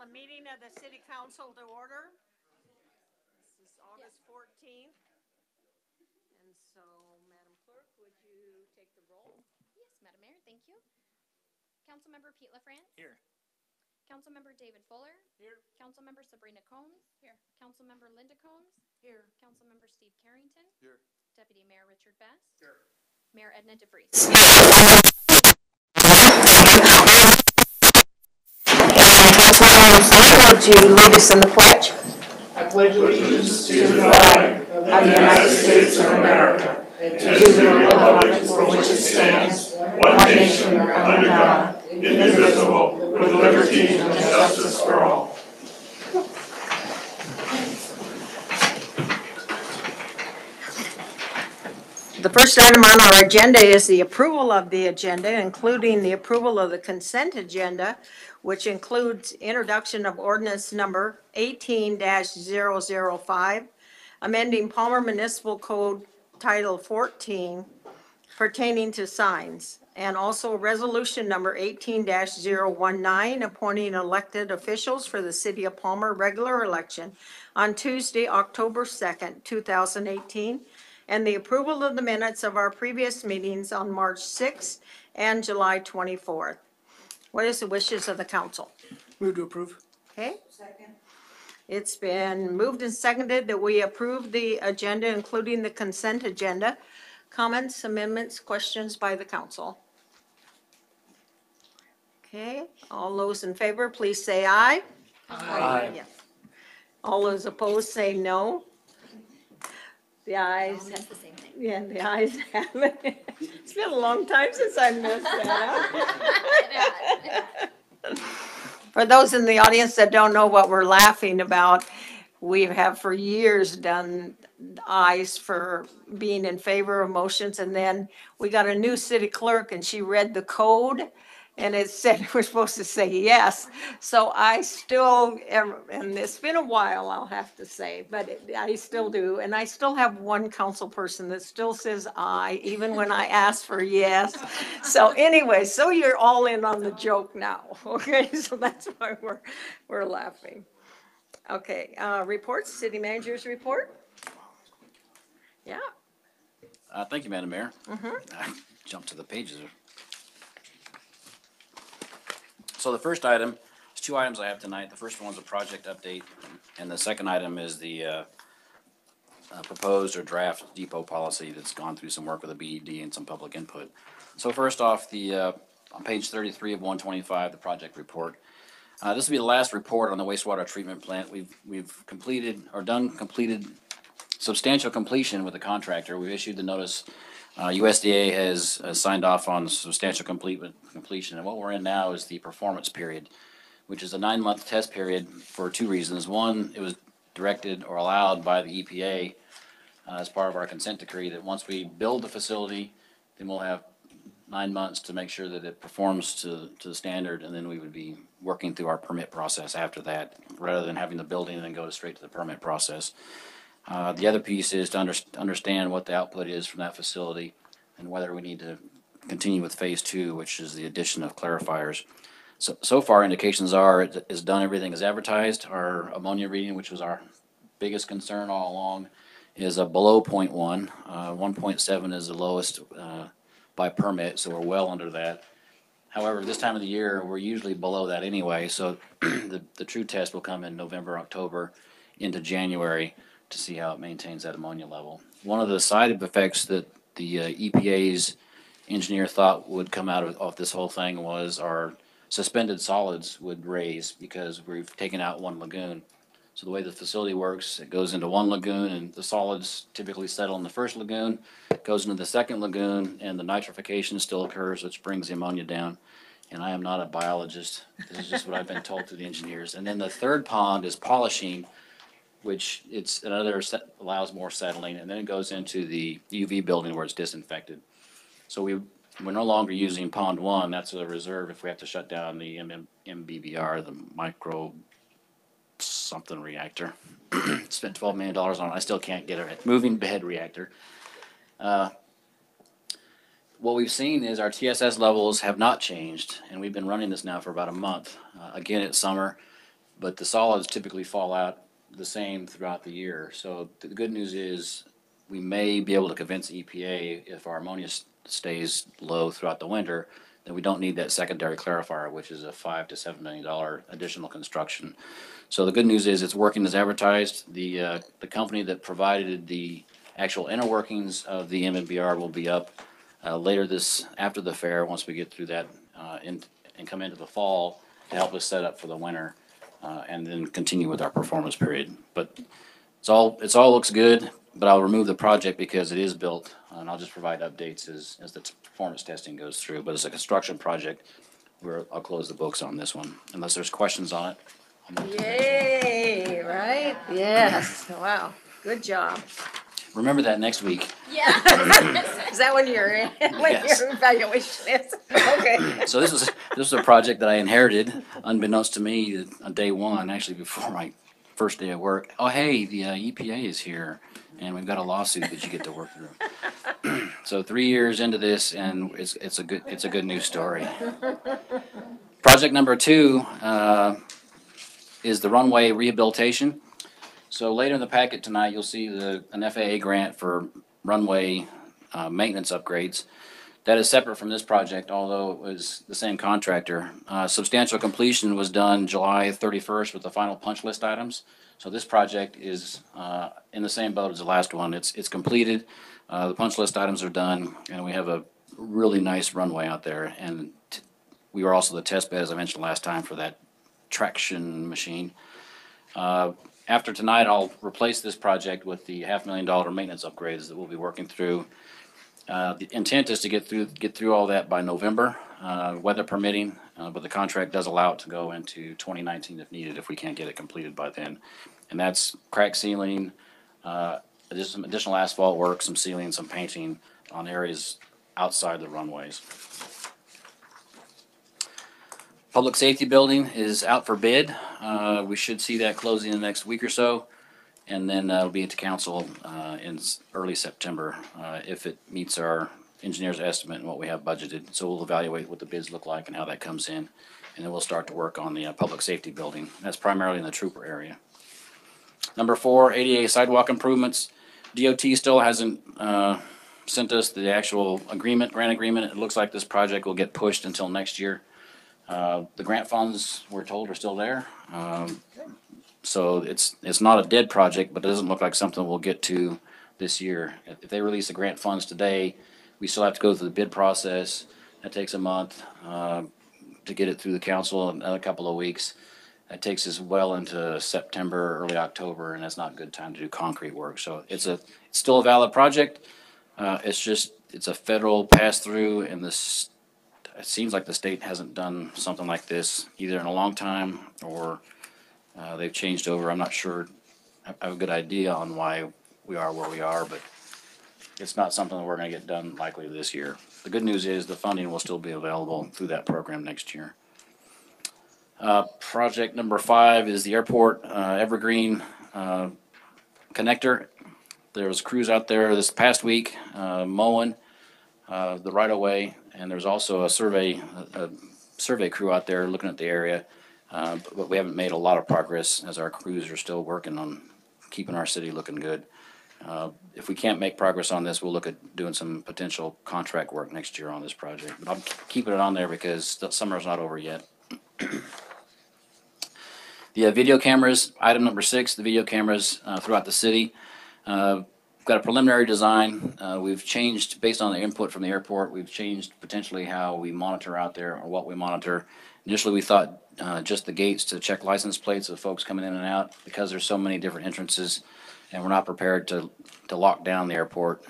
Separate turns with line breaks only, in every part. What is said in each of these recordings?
call a meeting of the City Council to order. This is August 14th. And so, Madam Clerk, would you take the roll?
Yes, Madam Mayor, thank you. Councilmember Pete LaFrance.
Here.
Councilmember David Fuller.
Here.
Councilmember Sabrina Combs.
Here.
Councilmember Linda Combs.
Here.
Councilmember Steve Carrington.
Here.
Deputy Mayor Richard Best.
Here.
Mayor Edna DeVries.
Would you lead us in the pledge?
I pledge allegiance to the flag of the United States of America and to the republic for which it stands, one nation under God, indivisible, with liberty and justice for all.
The first item on our agenda is the approval of the agenda, including the approval of the consent agenda, which includes introduction of ordinance number 18-005, amending Palmer Municipal Code Title 14 pertaining to signs, and also resolution number 18-019, appointing elected officials for the City of Palmer regular election on Tuesday, October 2nd, 2018, and the approval of the minutes of our previous meetings on March 6th and July 24th. What is the wishes of the council?
Move to approve.
Okay? Second. It's been moved and seconded that we approve the agenda, including the consent agenda. Comments, amendments, questions by the council? Okay, all those in favor, please say aye.
Aye.
Yes. All those opposed say no. The ayes.
That's the same thing.
Yeah, the ayes have it. It's been a long time since I missed that. For those in the audience that don't know what we're laughing about, we have for years done ayes for being in favor of motions, and then we got a new city clerk and she read the code and it said we're supposed to say yes. So I still, and it's been a while, I'll have to say, but I still do. And I still have one council person that still says aye, even when I ask for yes. So anyway, so you're all in on the joke now, okay? So that's why we're laughing. Okay, reports, city manager's report? Yeah.
Thank you, Madam Mayor. I jumped to the pages. So the first item, there's two items I have tonight. The first one is a project update, and the second item is the proposed or draft depot policy that's gone through some work with the BED and some public input. So first off, on page 33 of 125, the project report. This will be the last report on the wastewater treatment plant. We've completed substantial completion with the contractor. We've issued the notice. USDA has signed off on substantial completion, and what we're in now is the performance period, which is a 9-month test period for two reasons. One, it was directed or allowed by the EPA as part of our consent decree that once we build the facility, then we'll have 9 months to make sure that it performs to the standard, and then we would be working through our permit process after that, rather than having the building and then go straight to the permit process. The other piece is to understand what the output is from that facility and whether we need to continue with phase 2, which is the addition of clarifiers. So far, indications are it is done everything as advertised. Our ammonia reading, which was our biggest concern all along, is below 0.1. 1.7 is the lowest by permit, so we're well under that. However, this time of the year, we're usually below that anyway, so the true test will come in November, October, into January to see how it maintains that ammonia level. One of the side effects that the EPA's engineer thought would come out of this whole thing was our suspended solids would raise because we've taken out one lagoon. So the way the facility works, it goes into one lagoon and the solids typically settle in the first lagoon, goes into the second lagoon, and the nitrification still occurs, which brings the ammonia down. And I am not a biologist. This is just what I've been told through the engineers. And then the third pond is polishing, which it's another allows more settling, and then it goes into the UV building where it's disinfected. So we're no longer using pond 1. That's a reserve if we have to shut down the MBBR, the micro something reactor. Spent $12 million on it. I still can't get it. Moving bed reactor. What we've seen is our TSS levels have not changed, and we've been running this now for about a month. Again, it's summer. but the solids typically fall out the same throughout the year. So the good news is we may be able to convince EPA if our ammonia stays low throughout the winter, then we don't need that secondary clarifier, which is a $5 to $7 million additional construction. So the good news is it's working as advertised. The company that provided the actual inner workings of the MNBR will be up later after the fair, once we get through that and come into the fall to help us set up for the winter and then continue with our performance period. But it all looks good, but I'll remove the project because it is built, and I'll just provide updates as the performance testing goes through. But as a construction project, I'll close the books on this one, unless there's questions on it. I'll move to the next one.
Yay, right? Yes, wow, good job.
Remember that next week.
Yeah.
Is that when your
Yes.
evaluation is? Okay.
So this was a project that I inherited, unbeknownst to me, on day one, actually before my first day of work. Oh, hey, the EPA is here, and we've got a lawsuit that you get to work through. So 3 years into this, and it's a good news story. Project number 2 is the runway rehabilitation. So later in the packet tonight, you'll see an FAA grant for runway maintenance upgrades. That is separate from this project, although it was the same contractor. Substantial completion was done July 31st with the final punch list items. So this project is in the same boat as the last one. It's completed. The punch list items are done, and we have a really nice runway out there. And we were also the test bed, as I mentioned last time, for that traction machine. After tonight, I'll replace this project with the $500,000 maintenance upgrades that we'll be working through. The intent is to get through all that by November, weather permitting, but the contract does allow it to go into 2019 if needed, if we can't get it completed by then. And that's crack sealing, just some additional asphalt work, some sealing, some painting on areas outside the runways. Public safety building is out for bid. We should see that closing in the next week or so. And then it'll be at the council in early September if it meets our engineer's estimate and what we have budgeted. So we'll evaluate what the bids look like and how that comes in. And then we'll start to work on the public safety building. That's primarily in the trooper area. Number 4, ADA sidewalk improvements. DOT still hasn't sent us the actual grant agreement. It looks like this project will get pushed until next year. The grant funds, we're told, are still there. So it's not a dead project, but it doesn't look like something we'll get to this year. If they release the grant funds today, we still have to go through the bid process. That takes a month to get it through the council, another couple of weeks. That takes us well into September, early October, and that's not a good time to do concrete work. So it's still a valid project. It's a federal pass-through, and it seems like the state hasn't done something like this either in a long time or they've changed over. I'm not sure. I have a good idea on why we are where we are, but it's not something that we're going to get done likely this year. The good news is the funding will still be available through that program next year. Project number 5 is the airport Evergreen connector. There was crews out there this past week mowing the right-of-way, and there's also a survey crew out there looking at the area. But we haven't made a lot of progress as our crews are still working on keeping our city looking good. If we can't make progress on this, we'll look at doing some potential contract work next year on this project. But I'm keeping it on there because the summer's not over yet. The video cameras, item number 6, the video cameras throughout the city. We've got a preliminary design. We've changed, based on the input from the airport, we've changed potentially how we monitor out there or what we monitor. Initially, we thought just the gates to check license plates of folks coming in and out, because there's so many different entrances, and we're not prepared to lock down the airport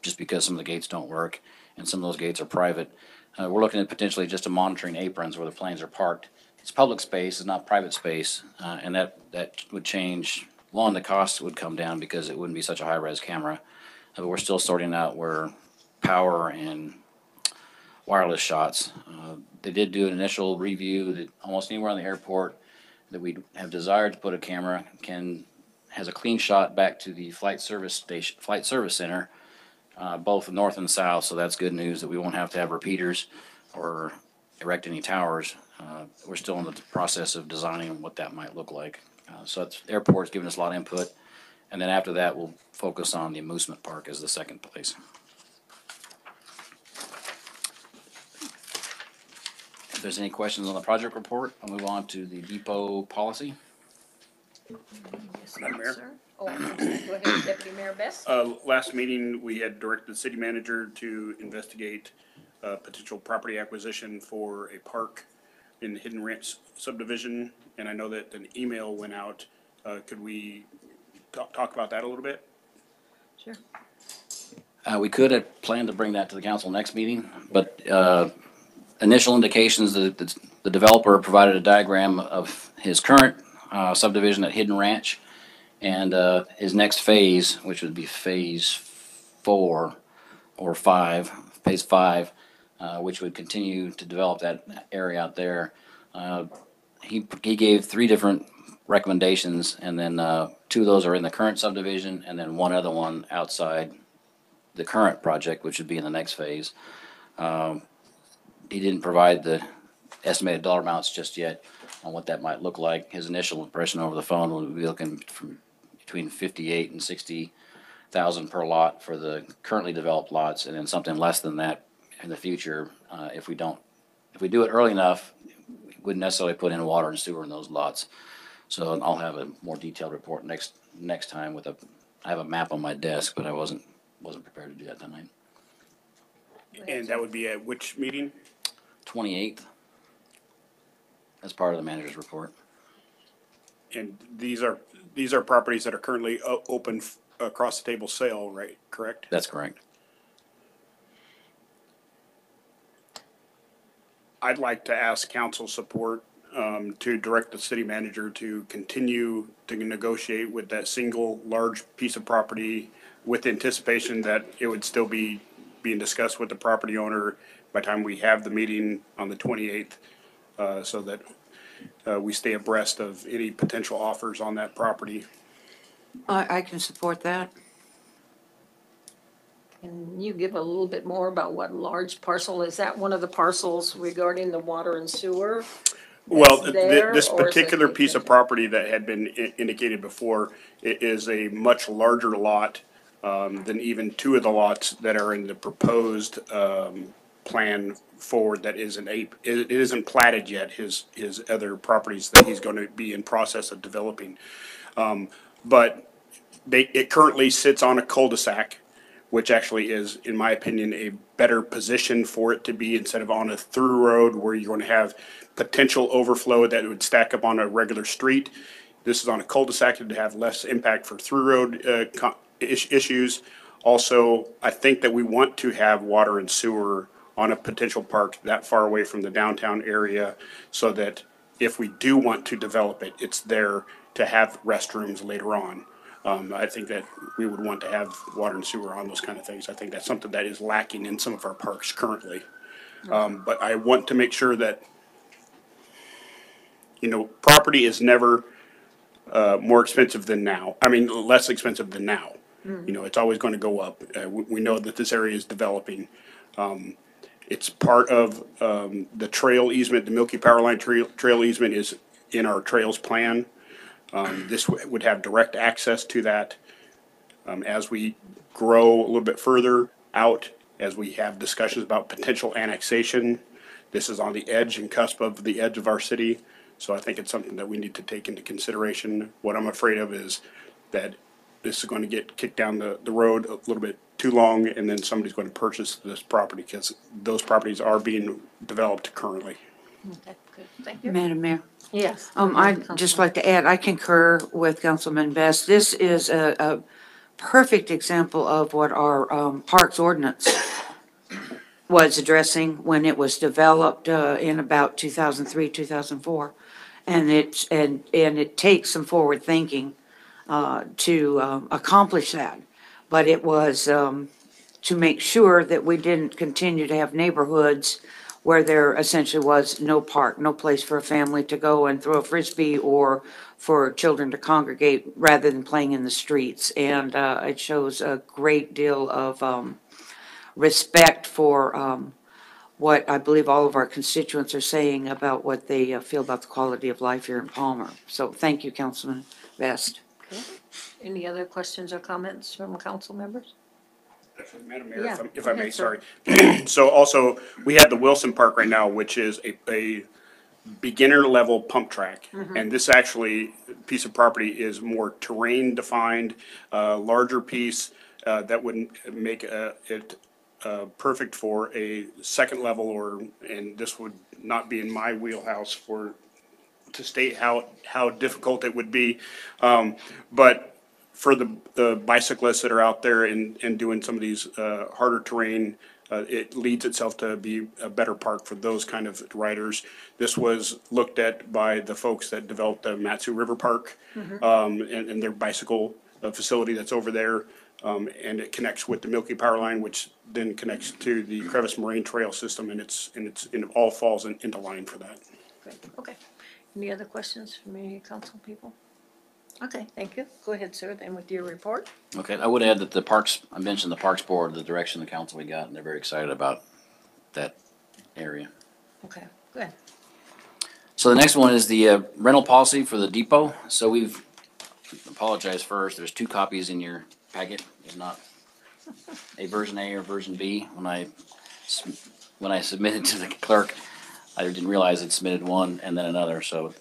just because some of the gates don't work, and some of those gates are private. We're looking at potentially just a monitoring aprons where the planes are parked. It's public space, it's not private space, and that would change. One, the cost would come down because it wouldn't be such a high-res camera, but we're still sorting out where power and wireless shots. They did do an initial review that almost anywhere on the airport that we have desired to put a camera has a clean shot back to the flight service center, both north and south. So that's good news that we won't have to have repeaters or erect any towers. We're still in the process of designing what that might look like. So the airport's given us a lot of input. And then after that, we'll focus on the amusement park as the second place. If there's any questions on the project report, I'll move on to the depot policy.
Madam Mayor?
Sir? Oh, I'm sorry. Go ahead, Deputy Mayor Best.
Last meeting, we had directed the city manager to investigate potential property acquisition for a park in the Hidden Ranch subdivision, and I know that an email went out. Could we talk about that a little bit?
Sure.
We could have planned to bring that to the council next meeting, but initial indications that the developer provided a diagram of his current subdivision at Hidden Ranch and his next phase, which would be phase 4 or 5, phase 5, which would continue to develop that area out there. He gave 3 different recommendations, and then 2 of those are in the current subdivision, and then 1 other one outside the current project, which would be in the next phase. He didn't provide the estimated dollar amounts just yet on what that might look like. His initial impression over the phone would be looking from between 58 and 60,000 per lot for the currently developed lots, and then something less than that in the future if we do it early enough. We wouldn't necessarily put in water and sewer in those lots. So I'll have a more detailed report next time I have a map on my desk, but I wasn't prepared to do that tonight.
And that would be at which meeting?
28th. As part of the manager's report.
And these are properties that are currently open across the table sale, right? Correct?
That's correct.
I'd like to ask council support to direct the city manager to continue to negotiate with that single large piece of property with anticipation that it would still be being discussed with the property owner by the time we have the meeting on the 28th, so that we stay abreast of any potential offers on that property.
I can support that.
Can you give a little bit more about what large parcel? Is that one of the parcels regarding the water and sewer?
Well,
there,
this
or is it
particular piece of
different?
property that had been indicated before is a much larger lot than even 2 of the lots that are in the proposed plan forward that it isn't platted yet, his other properties that he's going to be in process of developing. But it currently sits on a cul-de-sac, which actually is, in my opinion, a better position for it to be instead of on a through road where you're going to have potential overflow that would stack up on a regular street. This is on a cul-de-sac to have less impact for through road issues. Also, I think that we want to have water and sewer on a potential park that far away from the downtown area so that if we do want to develop it, it's there to have restrooms later on. I think that we would want to have water and sewer on those kind of things. I think that's something that is lacking in some of our parks currently. But I want to make sure that, property is never more expensive than now. I mean, less expensive than now. It's always going to go up. We know that this area is developing. It's part of the trail easement. The Milky Power Line trail easement is in our trails plan. This would have direct access to that. As we grow a little bit further out, as we have discussions about potential annexation, this is on the edge and cusp of the edge of our city. So I think it's something that we need to take into consideration. What I'm afraid of is that this is going to get kicked down the road a little bit too long, and then somebody's going to purchase this property because those properties are being developed currently.
Okay, good. Thank you.
Madam Mayor,
Yes.
I'd just like to add, I concur with Councilman Best. This is a perfect example of what our parks ordinance was addressing when it was developed in about 2003, 2004. And it takes some forward thinking to accomplish that. But it was to make sure that we didn't continue to have neighborhoods where there essentially was no park, no place for a family to go and throw a frisbee or for children to congregate rather than playing in the streets. And it shows a great deal of respect for what I believe all of our constituents are saying about what they feel about the quality of life here in Palmer. So thank you, Councilman Best.
Any other questions or comments from council members?
Madam Mayor,
Yeah,
if
go
I may,
ahead, sir.
sorry. So also, we have the Wilson Park right now, which is a beginner level pump track. And this actually, piece of property is more terrain defined, larger piece, that would make it perfect for a second level and this would not be in my wheelhouse to state how difficult it would be. But for the bicyclists that are out there and doing some of these harder terrain, it leads itself to be a better park for those kind of riders. This was looked at by the folks that developed the Matsu River Park, and their bicycle facility that's over there. And it connects with the Milky Power Line, which then connects to the Crevice Moraine Trail system, and it all falls into line for that.
Great, okay. Any other questions from any council people? Okay, thank you. Go ahead, sir, then with your report.
Okay, I would add that the parks, I mentioned the Parks Board, the direction the council we got, and they're very excited about that area.
Okay, go ahead.
So the next one is the rental policy for the depot. So we've, apologize first, there's 2 copies in your packet. There's not a version A or version B. When I submitted to the clerk, I didn't realize it submitted one and then another, so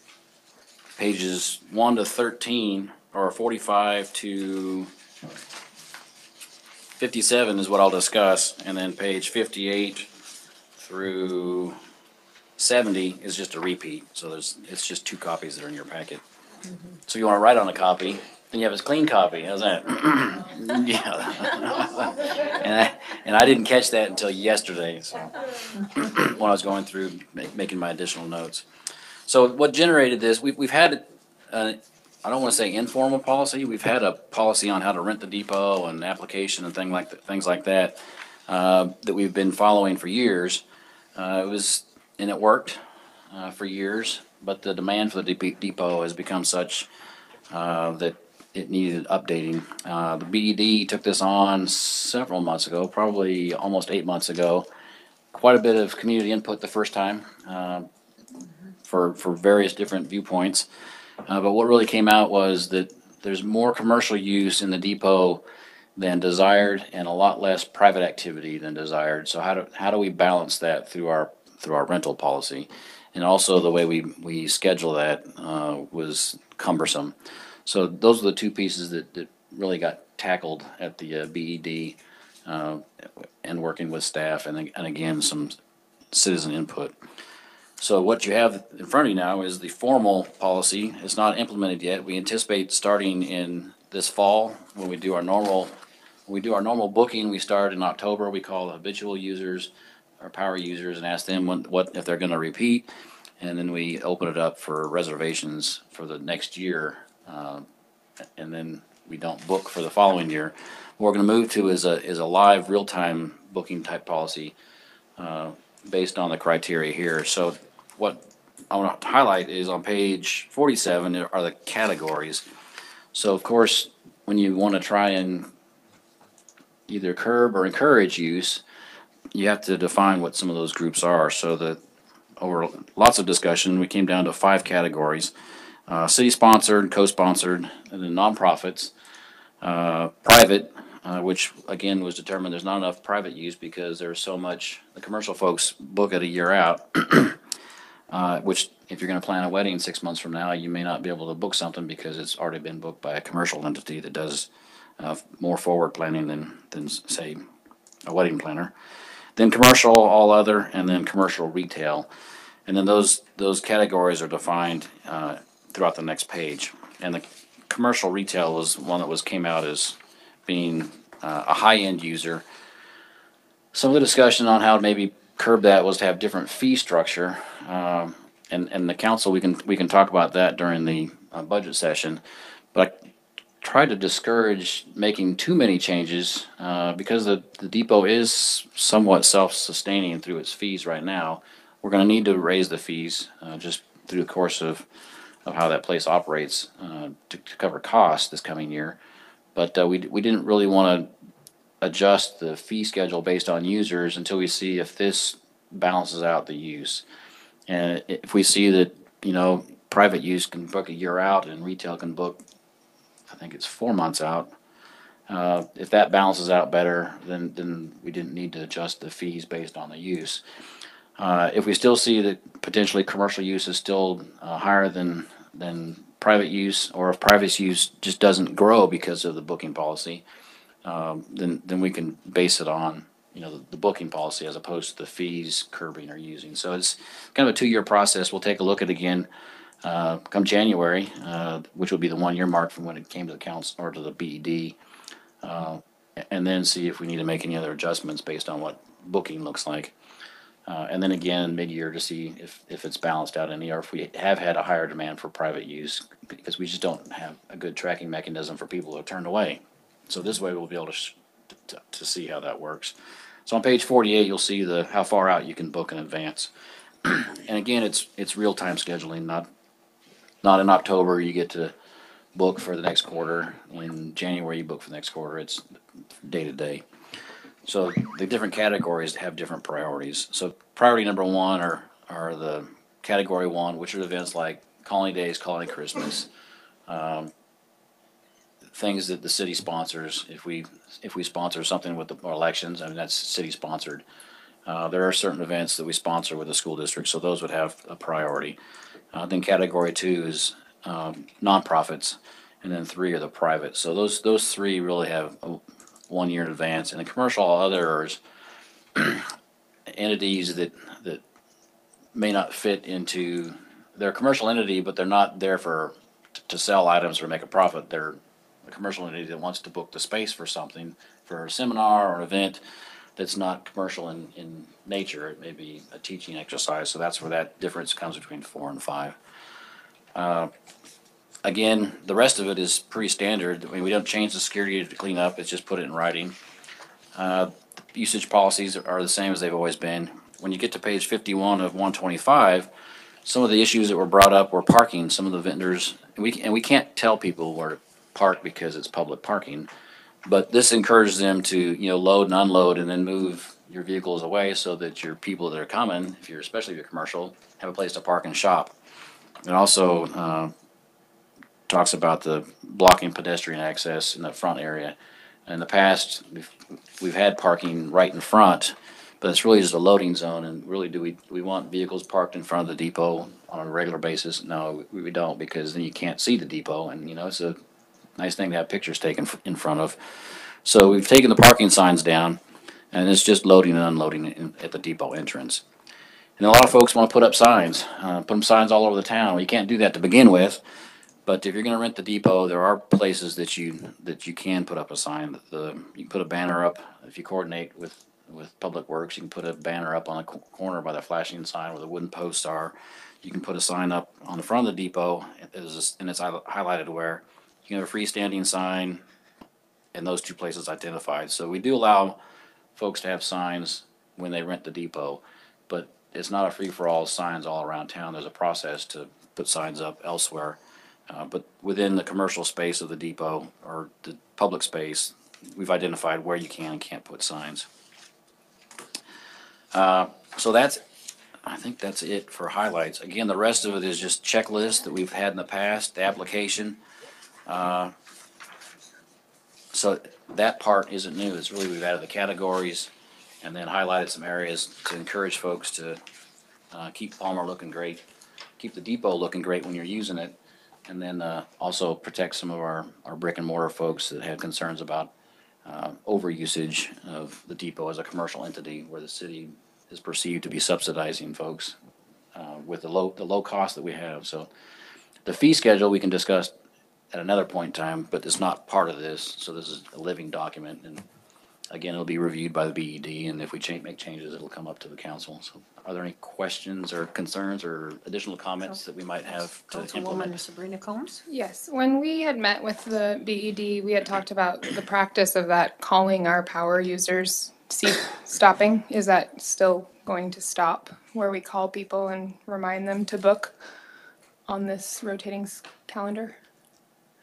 pages 1 to 13, or 45 to 57 is what I'll discuss, and then page 58 through 70 is just a repeat, so it's just 2 copies that are in your packet. So you wanna write on a copy, then you have a clean copy, how's that? Yeah. And I didn't catch that until yesterday, so, when I was going through, making my additional notes. So what generated this, we've had, I don't wanna say informal policy, we've had a policy on how to rent the depot and application and things like that, that we've been following for years. And it worked, for years, but the demand for the depot has become such, that it needed updating. The BED took this on several months ago, probably almost 8 months ago. Quite a bit of community input the first time, for various different viewpoints. But what really came out was that there's more commercial use in the depot than desired and a lot less private activity than desired. So how do we balance that through our rental policy? And also the way we schedule that was cumbersome. So those are the 2 pieces that really got tackled at the BED, and working with staff and again, some citizen input. So what you have in front of you now is the formal policy. It's not implemented yet. We anticipate starting in this fall when we do our normal booking. We start in October. We call the habitual users, our power users, and ask them what if they're going to repeat, and then we open it up for reservations for the next year, and then we don't book for the following year. What we're going to move to is a live, real-time booking type policy, based on the criteria here. So what I want to highlight is on page 47 are the categories. So of course, when you want to try and either curb or encourage use, you have to define what some of those groups are. So over lots of discussion, we came down to 5 categories: city-sponsored, co-sponsored, and then nonprofits, private, which again was determined there's not enough private use because there's so much, the commercial folks book it a year out, which if you're going to plan a wedding 6 months from now, you may not be able to book something because it's already been booked by a commercial entity that does more forward planning than say a wedding planner. Then commercial, all other, and then commercial retail. And then those categories are defined throughout the next page. And the commercial retail was one that came out as being a high-end user. Some of the discussion on how to maybe curb that was to have different fee structure. And the council, we can talk about that during the budget session. But I tried to discourage making too many changes because the depot is somewhat self-sustaining through its fees right now. We're going to need to raise the fees just through the course of how that place operates to cover costs this coming year. But we didn't really want to adjust the fee schedule based on users until we see if this balances out the use. And if we see that, private use can book a year out and retail can book, I think it's 4 months out, if that balances out better, then we didn't need to adjust the fees based on the use. If we still see that potentially commercial use is still higher than private use, or if private use just doesn't grow because of the booking policy, then we can base it on the booking policy as opposed to the fees curbing or using. So it's kind of a 2-year process. We'll take a look at it again come January, which will be the 1-year mark from when it came to the council or to the BED, and then see if we need to make any other adjustments based on what booking looks like. And then again, mid-year to see if it's balanced out any, or if we have had a higher demand for private use, because we just don't have a good tracking mechanism for people who have turned away. So this way we'll be able to see how that works. So on page 48, you'll see how far out you can book in advance. And again, it's real-time scheduling, not in October you get to book for the next quarter. In January you book for the next quarter. It's day to day. So the different categories have different priorities. So priority number 1 are the category 1, which are events like Colony Days, Colony Christmas, things that the city sponsors. If we sponsor something with the elections, I mean, that's city sponsored. There are certain events that we sponsor with the school district, so those would have a priority. Then category 2 is nonprofits, and then 3 are the private. So those 3 really have 1 year in advance. And the commercial others, entities that may not fit into, they're a commercial entity, but they're not there to sell items or make a profit. They're a commercial entity that wants to book the space for something, for a seminar or an event that's not commercial in nature. It may be a teaching exercise. So that's where that difference comes between 4 and 5. Again, the rest of it is pretty standard. I mean, we don't change the security to clean up. It's just put it in writing. Usage policies are the same as they've always been. When you get to page 51 of 125, some of the issues that were brought up were parking. Some of the vendors, and we can't tell people where to park because it's public parking, but this encourages them to load and unload and then move your vehicles away so that your people that are coming, especially if you're commercial, have a place to park and shop. It also talks about the blocking pedestrian access in the front area. In the past, we've had parking right in front, but it's really just a loading zone. And really, do we want vehicles parked in front of the depot on a regular basis? No, we don't, because then you can't see the depot, and it's a nice thing to have pictures taken in front of. So we've taken the parking signs down, and it's just loading and unloading at the depot entrance. And a lot of folks want to put up signs, signs all over the town. Well, you can't do that to begin with. But if you're going to rent the depot, there are places that you can put up a sign. You can put a banner up. If you coordinate with Public Works, you can put a banner up on the corner by the flashing sign where the wooden posts are. You can put a sign up on the front of the depot, and it's highlighted where. You can have a freestanding sign, and those 2 places identified. So we do allow folks to have signs when they rent the depot, but it's not a free-for-all signs all around town. There's a process to put signs up elsewhere. But within the commercial space of the depot or the public space, we've identified where you can and can't put signs. So I think that's it for highlights. Again, the rest of it is just checklists that we've had in the past, the application. So that part isn't new. It's really, we've added the categories and then highlighted some areas to encourage folks to keep Palmer looking great, keep the depot looking great when you're using it. And then also protect some of our brick and mortar folks that have concerns about overusage of the depot as a commercial entity where the city is perceived to be subsidizing folks with the low cost that we have. So the fee schedule we can discuss at another point in time, but it's not part of this. So this is a living document, and again, it'll be reviewed by the BED, and if we make changes, it'll come up to the council. So are there any questions or concerns or additional comments that we might have to
Councilwoman
implement?
Sabrina Combs?
Yes, when we had met with the BED, we had talked about the practice of that calling our power users, stopping. Is that still going to stop, where we call people and remind them to book on this rotating calendar?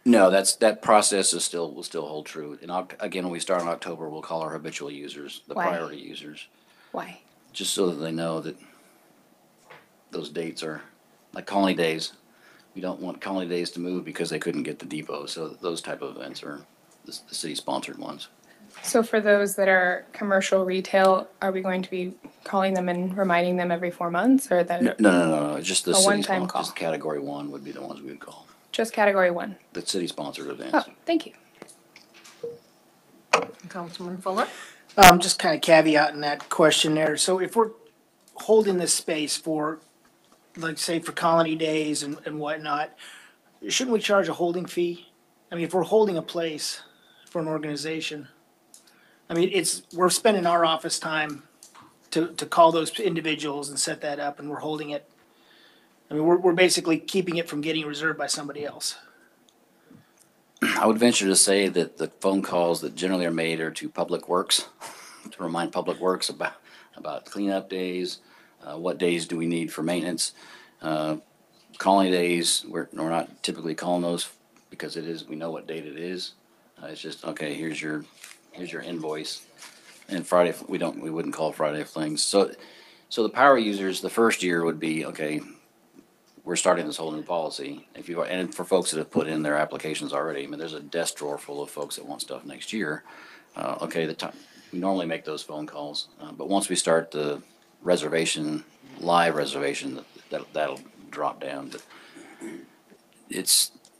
No, that process will still hold true. And again, when we start in October, we'll call our habitual users, the
Why?
priority users.
Why?
just so that they know that those dates are, like Colony Days. We don't want Colony Days to move because they couldn't get the depot, so those type of events are the city-sponsored ones.
So for those that are commercial retail, are we going to be calling them and reminding them every 4 months, or that
No, just the
A
city
one-time call.
just category one would be the ones we would call,
just category 1?
the city-sponsored events.
Oh, thank you.
Councilman Fuller?
Just kind of caveating that question there. So if we're holding this space for, like, say, for Colony Days and whatnot, shouldn't we charge a holding fee? I mean, if we're holding a place for an organization, I mean, we're spending our office time to call those individuals and set that up, and we're holding it. I mean, we're basically keeping it from getting reserved by somebody else.
I would venture to say that the phone calls that generally are made are to Public Works, to remind Public Works about cleanup days, what days do we need for maintenance. Colony Days, we're not typically calling those because we know what date it is. It's just, okay, here's your invoice. And Friday, we wouldn't call Friday Flings. So the power users, the first year would be, okay, we're starting this whole new policy. And for folks that have put in their applications already, I mean, there's a desk drawer full of folks that want stuff next year. Okay, we normally make those phone calls, but once we start the live reservation, that'll drop down. But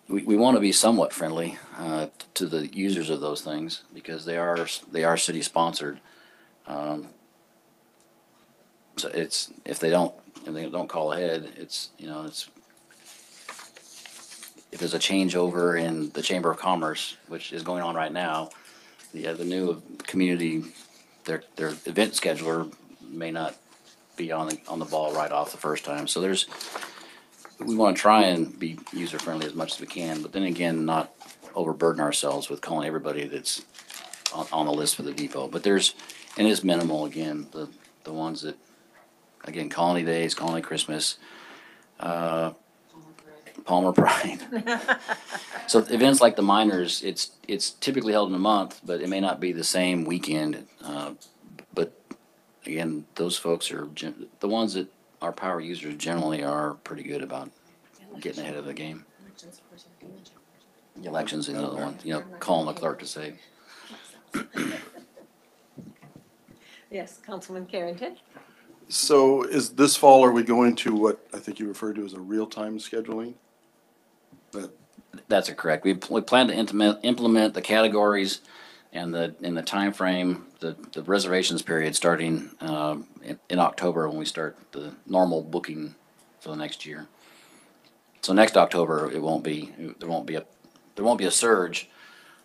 we want to be somewhat friendly to the users of those things because they are city sponsored. So if they don't call ahead, if there's a changeover in the Chamber of Commerce, which is going on right now, the new community, their event scheduler may not be on the ball right off the first time. So we want to try and be user friendly as much as we can, but then again, not overburden ourselves with calling everybody that's on the list for the depot. But and it's minimal again, the ones that, again, Colony Days, Colony Christmas, Palmer Pride. So events like the Miners, it's typically held in a month, but it may not be the same weekend. But again, those folks are the ones that our power users generally are pretty good about getting ahead of the game. Elections is another one, calling the clerk to say.
Yes, Councilman Carrington?
So is this fall, are we going to what I think you referred to as a real-time scheduling?
That's correct. We plan to implement the categories and in the time frame, the reservations period starting in October when we start the normal booking for the next year. So next October, there won't be a surge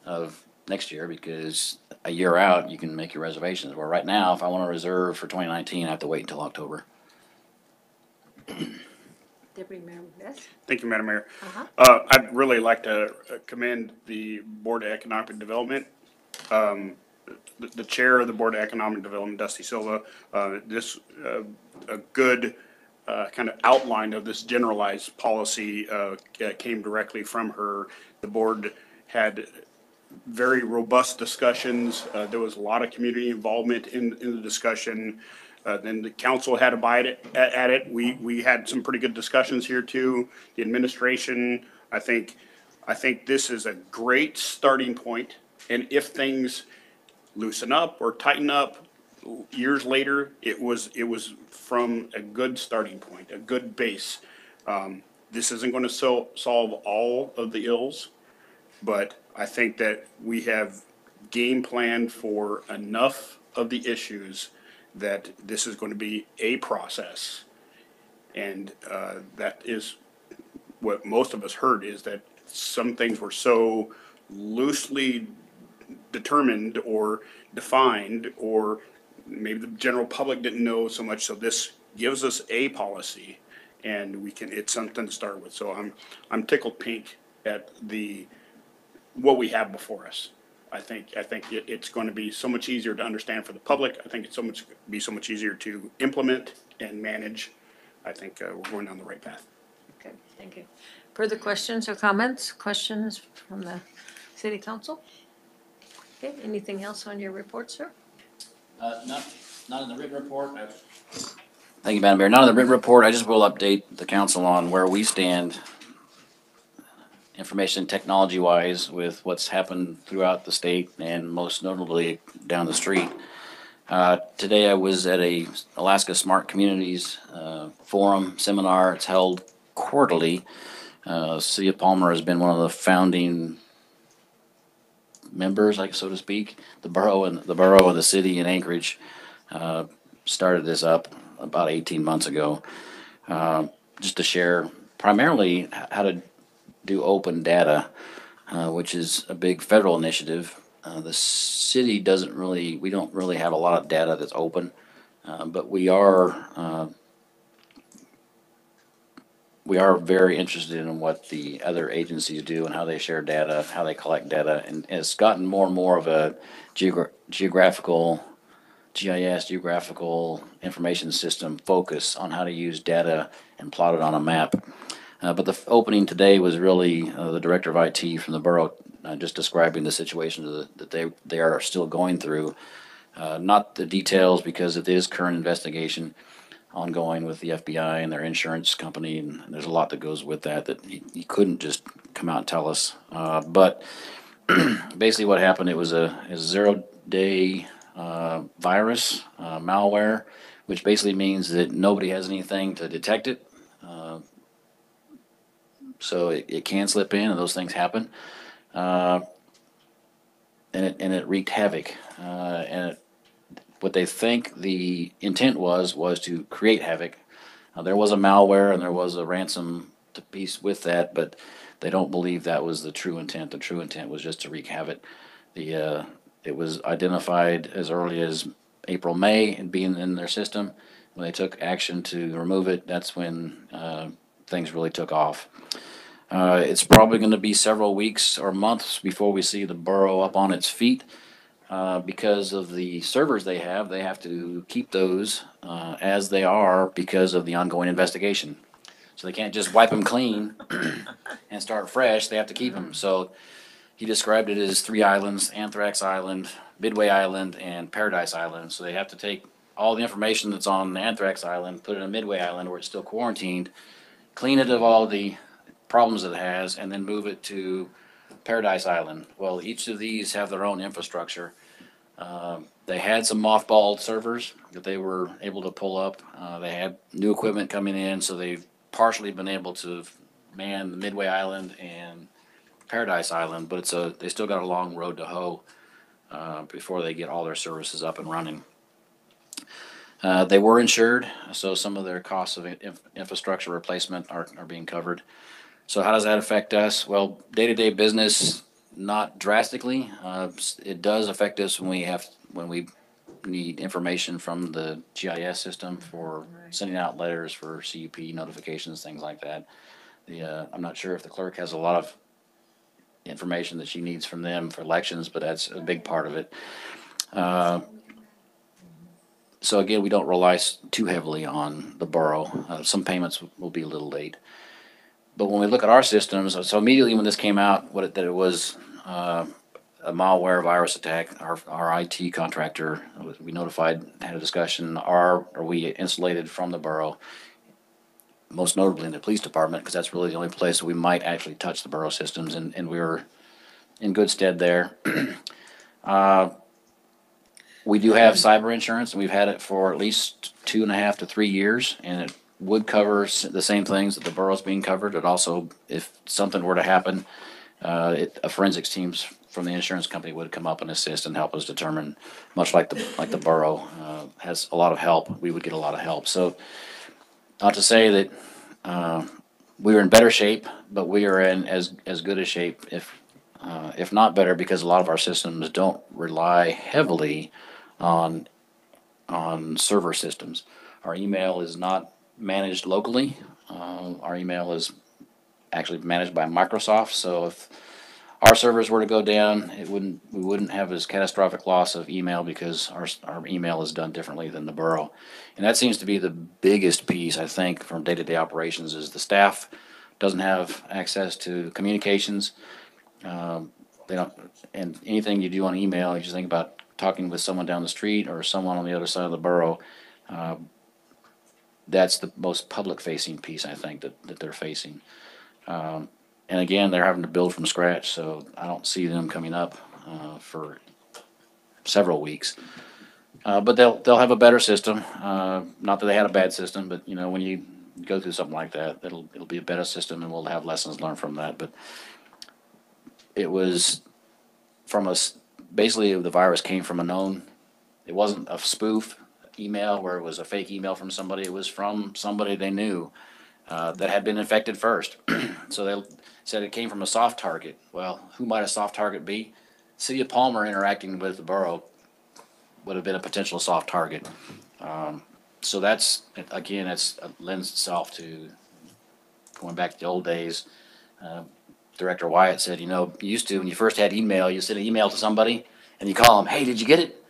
of next year because a year out you can make your reservations. Where right now, if I want to reserve for 2019, I have to wait until October.
Deputy Mayor Best?
Thank you, Madam Mayor. I'd really like to commend the Board of Economic Development. The chair of the Board of Economic Development, Dusty Silva, a good kind of outline of this generalized policy came directly from her. The board had very robust discussions. There was a lot of community involvement in the discussion. Then the council had a bite at it. We had some pretty good discussions here too. The administration, I think this is a great starting point. And if things loosen up or tighten up years later, it was from a good starting point, a good base. This isn't going to solve all of the ills, but I think that we have game planned for enough of the issues that this is going to be a process. And that is what most of us heard, is that some things were so loosely determined or defined, or maybe the general public didn't know so much. So this gives us a policy, and it's something to start with. So I'm tickled pink at what we have before us. I think it's going to be so much easier to understand for the public. I think it's be so much easier to implement and manage. I think we're going down the right path.
Okay, thank you. Further questions or comments? Questions from the city council? Okay, anything else on your report, sir?
Not in the written report. I've Thank you, Madam Mayor. Not in the written report, I just will update the council on where we stand information technology-wise with what's happened throughout the state and most notably down the street. Today I was at a Alaska Smart Communities Forum seminar. It's held quarterly. City of Palmer has been one of the founding members, like so to speak. The borough and the city in Anchorage started this up about 18 months ago, just to share primarily how to do open data, which is a big federal initiative. The city we don't really have a lot of data that's open, but we are very interested in what the other agencies do and how they share data, how they collect data, and it's gotten more and more of a geographical information system focus on how to use data and plot it on a map. But the opening today was really the director of IT from the borough just describing the situation that they are still going through. Not the details because it is current investigation ongoing with the FBI and their insurance company, and there's a lot that goes with that he couldn't just come out and tell us. But basically what happened, it was a 0-day virus, malware, which basically means that nobody has anything to detect it. So it can slip in, and those things happen. And it wreaked havoc. What they think the intent was to create havoc. There was a malware and there was a ransom piece with that, but they don't believe that was the true intent. The true intent was just to wreak havoc. It was identified as early as April, May, and being in their system. When they took action to remove it, that's when things really took off. It's probably going to be several weeks or months before we see the borough up on its feet. Because of the servers they have to keep those as they are because of the ongoing investigation. So they can't just wipe them clean and start fresh. They have to keep them. So he described it as 3 islands: Anthrax Island, Midway Island, and Paradise Island. So they have to take all the information that's on the Anthrax Island, put it in Midway Island where it's still quarantined, clean it of all the problems it has, and then move it to Paradise Island. Well, each of these have their own infrastructure. They had some mothballed servers that they were able to pull up. They had new equipment coming in, so they've partially been able to man the Midway Island and Paradise Island, but they still got a long road to hoe before they get all their services up and running. They were insured, so some of their costs of infrastructure replacement are being covered. So how does that affect us? Well, day-to-day business, not drastically. It does affect us when we need information from the GIS system for sending out letters for CUP notifications, things like that. I'm not sure if the clerk has a lot of information that she needs from them for elections, but that's a big part of it. So again, we don't rely too heavily on the borough. Some payments will be a little late. But when we look at our systems, so immediately when this came out, that it was a malware virus attack, our IT contractor, we notified, had a discussion, are we insulated from the borough, most notably in the police department, because that's really the only place that we might actually touch the borough systems, and we were in good stead there. We do have cyber insurance, and we've had it for at least 2.5 to 3 years, and it would cover the same things that the borough's being covered. It also, if something were to happen, a forensics teams from the insurance company would come up and assist and help us determine, much like the borough has a lot of help, we would get a lot of help. So not to say that we are in better shape, but we are in as good a shape, if not better, because a lot of our systems don't rely heavily on server systems. Our email is not managed locally. Our email is actually managed by Microsoft. So if our servers were to go down, we wouldn't have as catastrophic loss of email because our email is done differently than the borough. And that seems to be the biggest piece, I think, from day-to-day operations is the staff doesn't have access to communications. They don't, and anything you do on email, you just think about talking with someone down the street or someone on the other side of the borough. that's the most public-facing piece, I think, that they're facing. And again, they're having to build from scratch, so I don't see them coming up for several weeks. But they'll have a better system. Not that they had a bad system, but when you go through something like that, it'll be a better system, and we'll have lessons learned from that. But it was from basically the virus came from a known. It wasn't a spoof email where it was a fake email from somebody. It was from somebody they knew that had been infected first. So they said it came from a soft target. Well, who might a soft target be? City of Palmer interacting with the borough would have been a potential soft target. So that's, again, it lends itself to going back to the old days. Director Wyatt said, you used to, when you first had email, you send an email to somebody and you call them, hey, did you get it?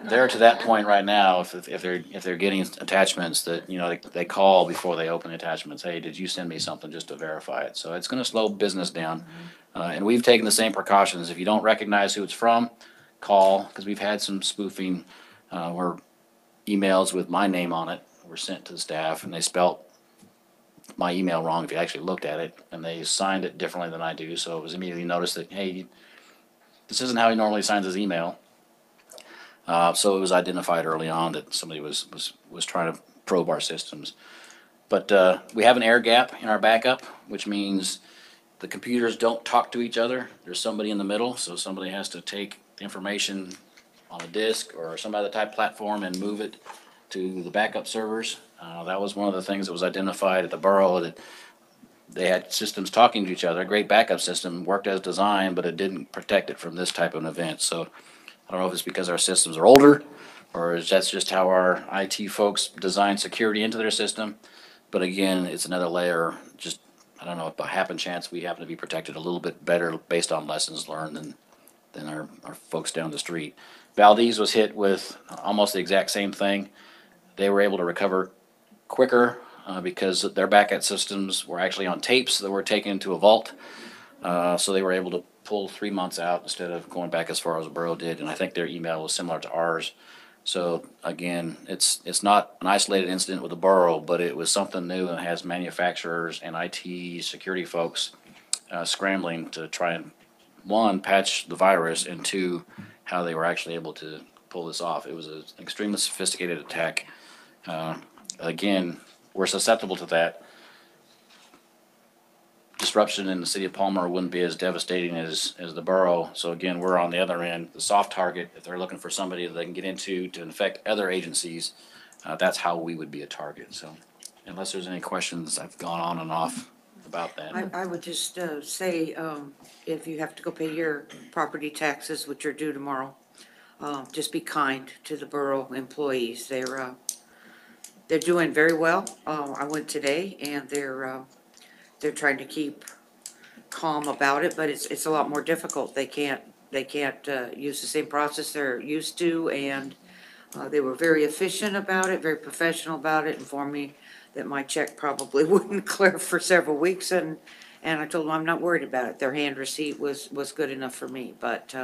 They're to that point right now, if they're getting attachments that, they call before they open attachments, hey, did you send me something, just to verify it? So it's gonna slow business down. And we've taken the same precautions. If you don't recognize who it's from, call, because we've had some spoofing, where emails with my name on it were sent to the staff and they spelt my email wrong if you actually looked at it, and they signed it differently than I do. So it was immediately noticed that, hey, this isn't how he normally signs his email. So it was identified early on that somebody was trying to probe our systems. But we have an air gap in our backup, which means the computers don't talk to each other. There's somebody in the middle, so somebody has to take the information on a disk or some other type platform and move it to the backup servers. That was one of the things that was identified at the borough, that they had systems talking to each other. A great backup system, worked as designed, but it didn't protect it from this type of an event. So I don't know if it's because our systems are older, or is that's just how our IT folks design security into their system. But again, it's another layer. Just, I don't know, if by happen chance we happen to be protected a little bit better based on lessons learned than our folks down the street. Valdez was hit with almost the exact same thing. They were able to recover quicker because their backup systems were actually on tapes that were taken to a vault. So they were able to pull 3 months out instead of going back as far as the borough did. And I think their email was similar to ours. So again, it's not an isolated incident with the borough, but it was something new and has manufacturers and IT security folks scrambling to try and, one, patch the virus, and two, how they were actually able to pull this off. It was an extremely sophisticated attack. Again, we're susceptible to that. Disruption in the city of Palmer wouldn't be as devastating as the borough. So again, we're on the other end, the soft target. If they're looking for somebody that they can get into to infect other agencies, that's how we would be a target. So unless there's any questions, I've gone on and off about that.
I would just say, if you have to go pay your property taxes, which are due tomorrow, just be kind to the borough employees. They're doing very well. I went today, and they're trying to keep calm about it, but it's a lot more difficult. They can't use the same process they're used to, and they were very efficient about it, very professional about it, informed me that my check probably wouldn't clear for several weeks, and I told them I'm not worried about it. Their hand receipt was good enough for me, but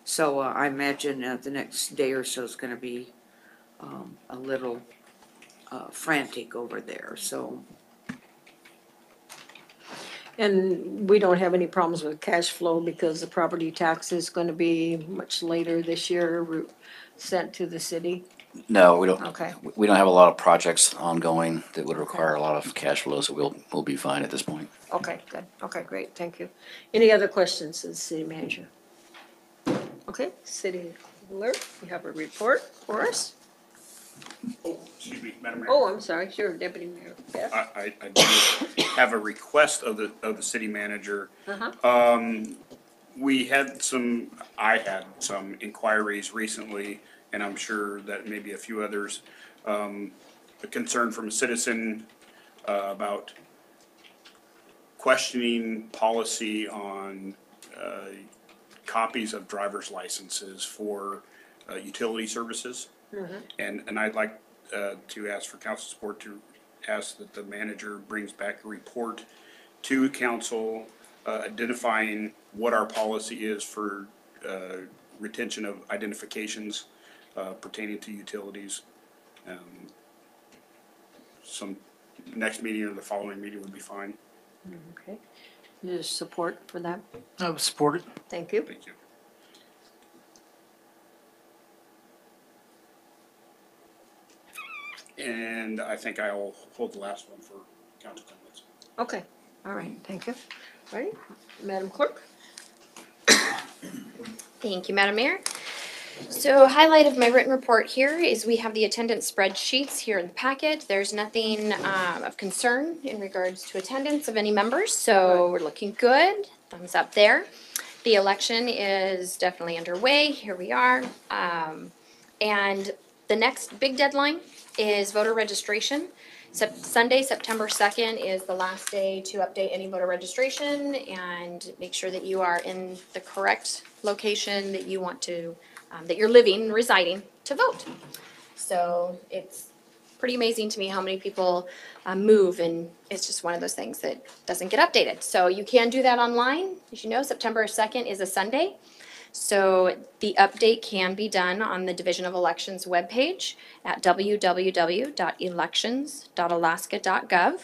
so I imagine the next day or so is going to be a little frantic over there. So.
And we don't have any problems with cash flow because the property tax is going to be much later this year sent to the city.
No, we don't.
Okay.
We don't have a lot of projects ongoing that would require a lot of cash flow, so we'll be fine at this point.
Okay, good. Okay, great. Thank you. Any other questions to the city manager? Okay, city clerk, you have a report for us?
Oh, excuse me, Madam Mayor.
Oh, I'm sorry. Sure, Deputy Mayor. Yes.
I do have a request of the city manager.
Uh-huh.
I had some inquiries recently, and I'm sure that maybe a few others, a concern from a citizen about questioning policy on copies of driver's licenses for utility services. And I'd like to ask for council support to ask that the manager brings back a report to council identifying what our policy is for retention of identifications pertaining to utilities. some, next meeting or the following meeting would be fine.
Okay. Your support for that?
I would support it.
Thank you.
Thank you. And I think I'll hold the last one for council comments.
Okay, all right, thank you. Ready? Madam Clerk?
Thank you, Madam Mayor. So highlight of my written report here is we have the attendance spreadsheets here in the packet. There's nothing of concern in regards to attendance of any members, so we're looking good. Thumbs up there. The election is definitely underway. Here we are. And the next big deadline is voter registration. Sunday, September 2nd is the last day to update any voter registration and make sure that you are in the correct location that you want to, that you're living, residing to vote. So it's pretty amazing to me how many people move, and it's just one of those things that doesn't get updated. So you can do that online. As you know, September 2nd is a Sunday. So the update can be done on the Division of Elections webpage at www.elections.alaska.gov.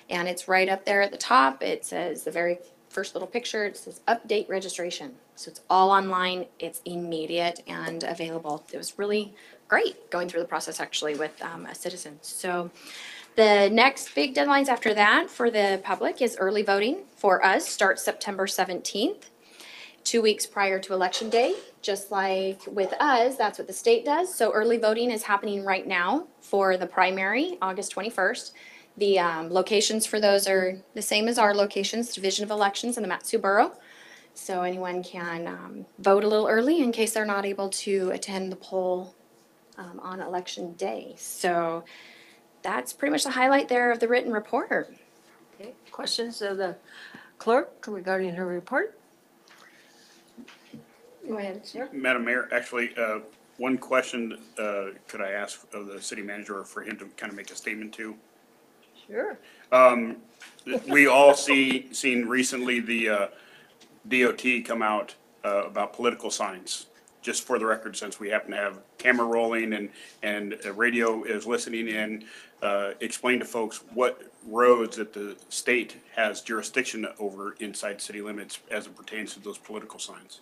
And it's right up there at the top. It says the very first little picture, it says update registration. So it's all online, it's immediate and available. It was really great going through the process actually with a citizen. So the next big deadlines after that for the public is early voting for us starts September 17th. 2 weeks prior to Election Day, just like with us, that's what the state does. So early voting is happening right now for the primary, August 21st. The locations for those are the same as our locations, Division of Elections in the Mat-Su Borough. So anyone can vote a little early in case they're not able to attend the poll on Election Day. So that's pretty much the highlight there of the written report.
Okay, questions of the clerk regarding her report? Go ahead, sir.
Madam Mayor, actually, one question, could I ask of the city manager for him to kind of make a statement to?
Sure.
We all seen recently the DOT come out about political signs. Just for the record, since we happen to have camera rolling and radio is listening in, explain to folks what roads that the state has jurisdiction over inside city limits as it pertains to those political signs.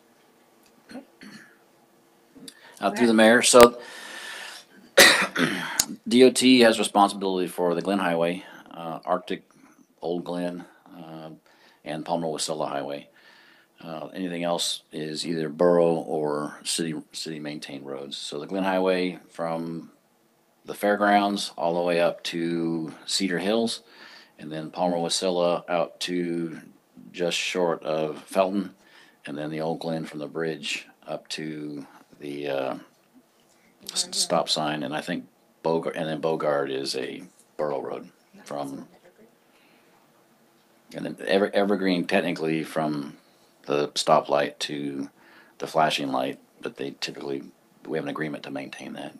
Through the mayor, so DOT has responsibility for the Glen Highway, Arctic, Old Glen, and Palmer-Wasilla Highway. Anything else is either borough or city maintained roads. So the Glen Highway from the fairgrounds all the way up to Cedar Hills, and then Palmer-Wasilla out to just short of Felton, and then the Old Glen from the bridge up to the stop sign, and I think Bogart is a borough road from, and then Evergreen technically from the stoplight to the flashing light, but we have an agreement to maintain that.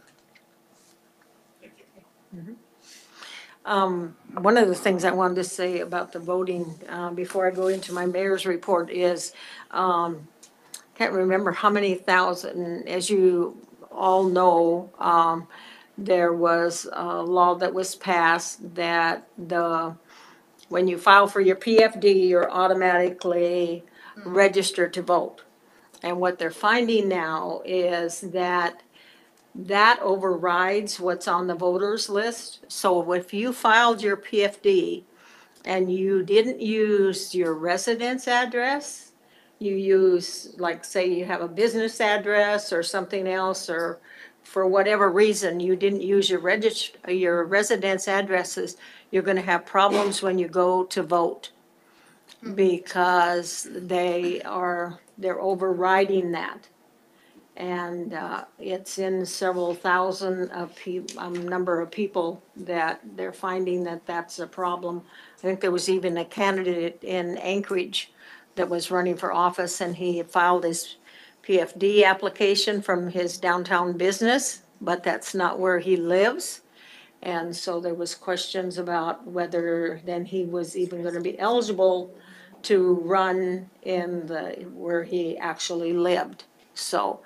One of the things I wanted to say about the voting, before I go into my mayor's report is, can't remember how many thousand, as you all know, there was a law that was passed that when you file for your PFD, you're automatically registered to vote. And what they're finding now is that overrides what's on the voters list. So if you filed your PFD and you didn't use your residence address, you use, like, say you have a business address or something else, or for whatever reason you didn't use your residence addresses, you're going to have problems when you go to vote because they're overriding that. And it's in several thousand number of people that they're finding that that's a problem. I think there was even a candidate in Anchorage that was running for office, and he filed his PFD application from his downtown business, but that's not where he lives. And so there was questions about whether then he was even going to be eligible to run in where he actually lived. So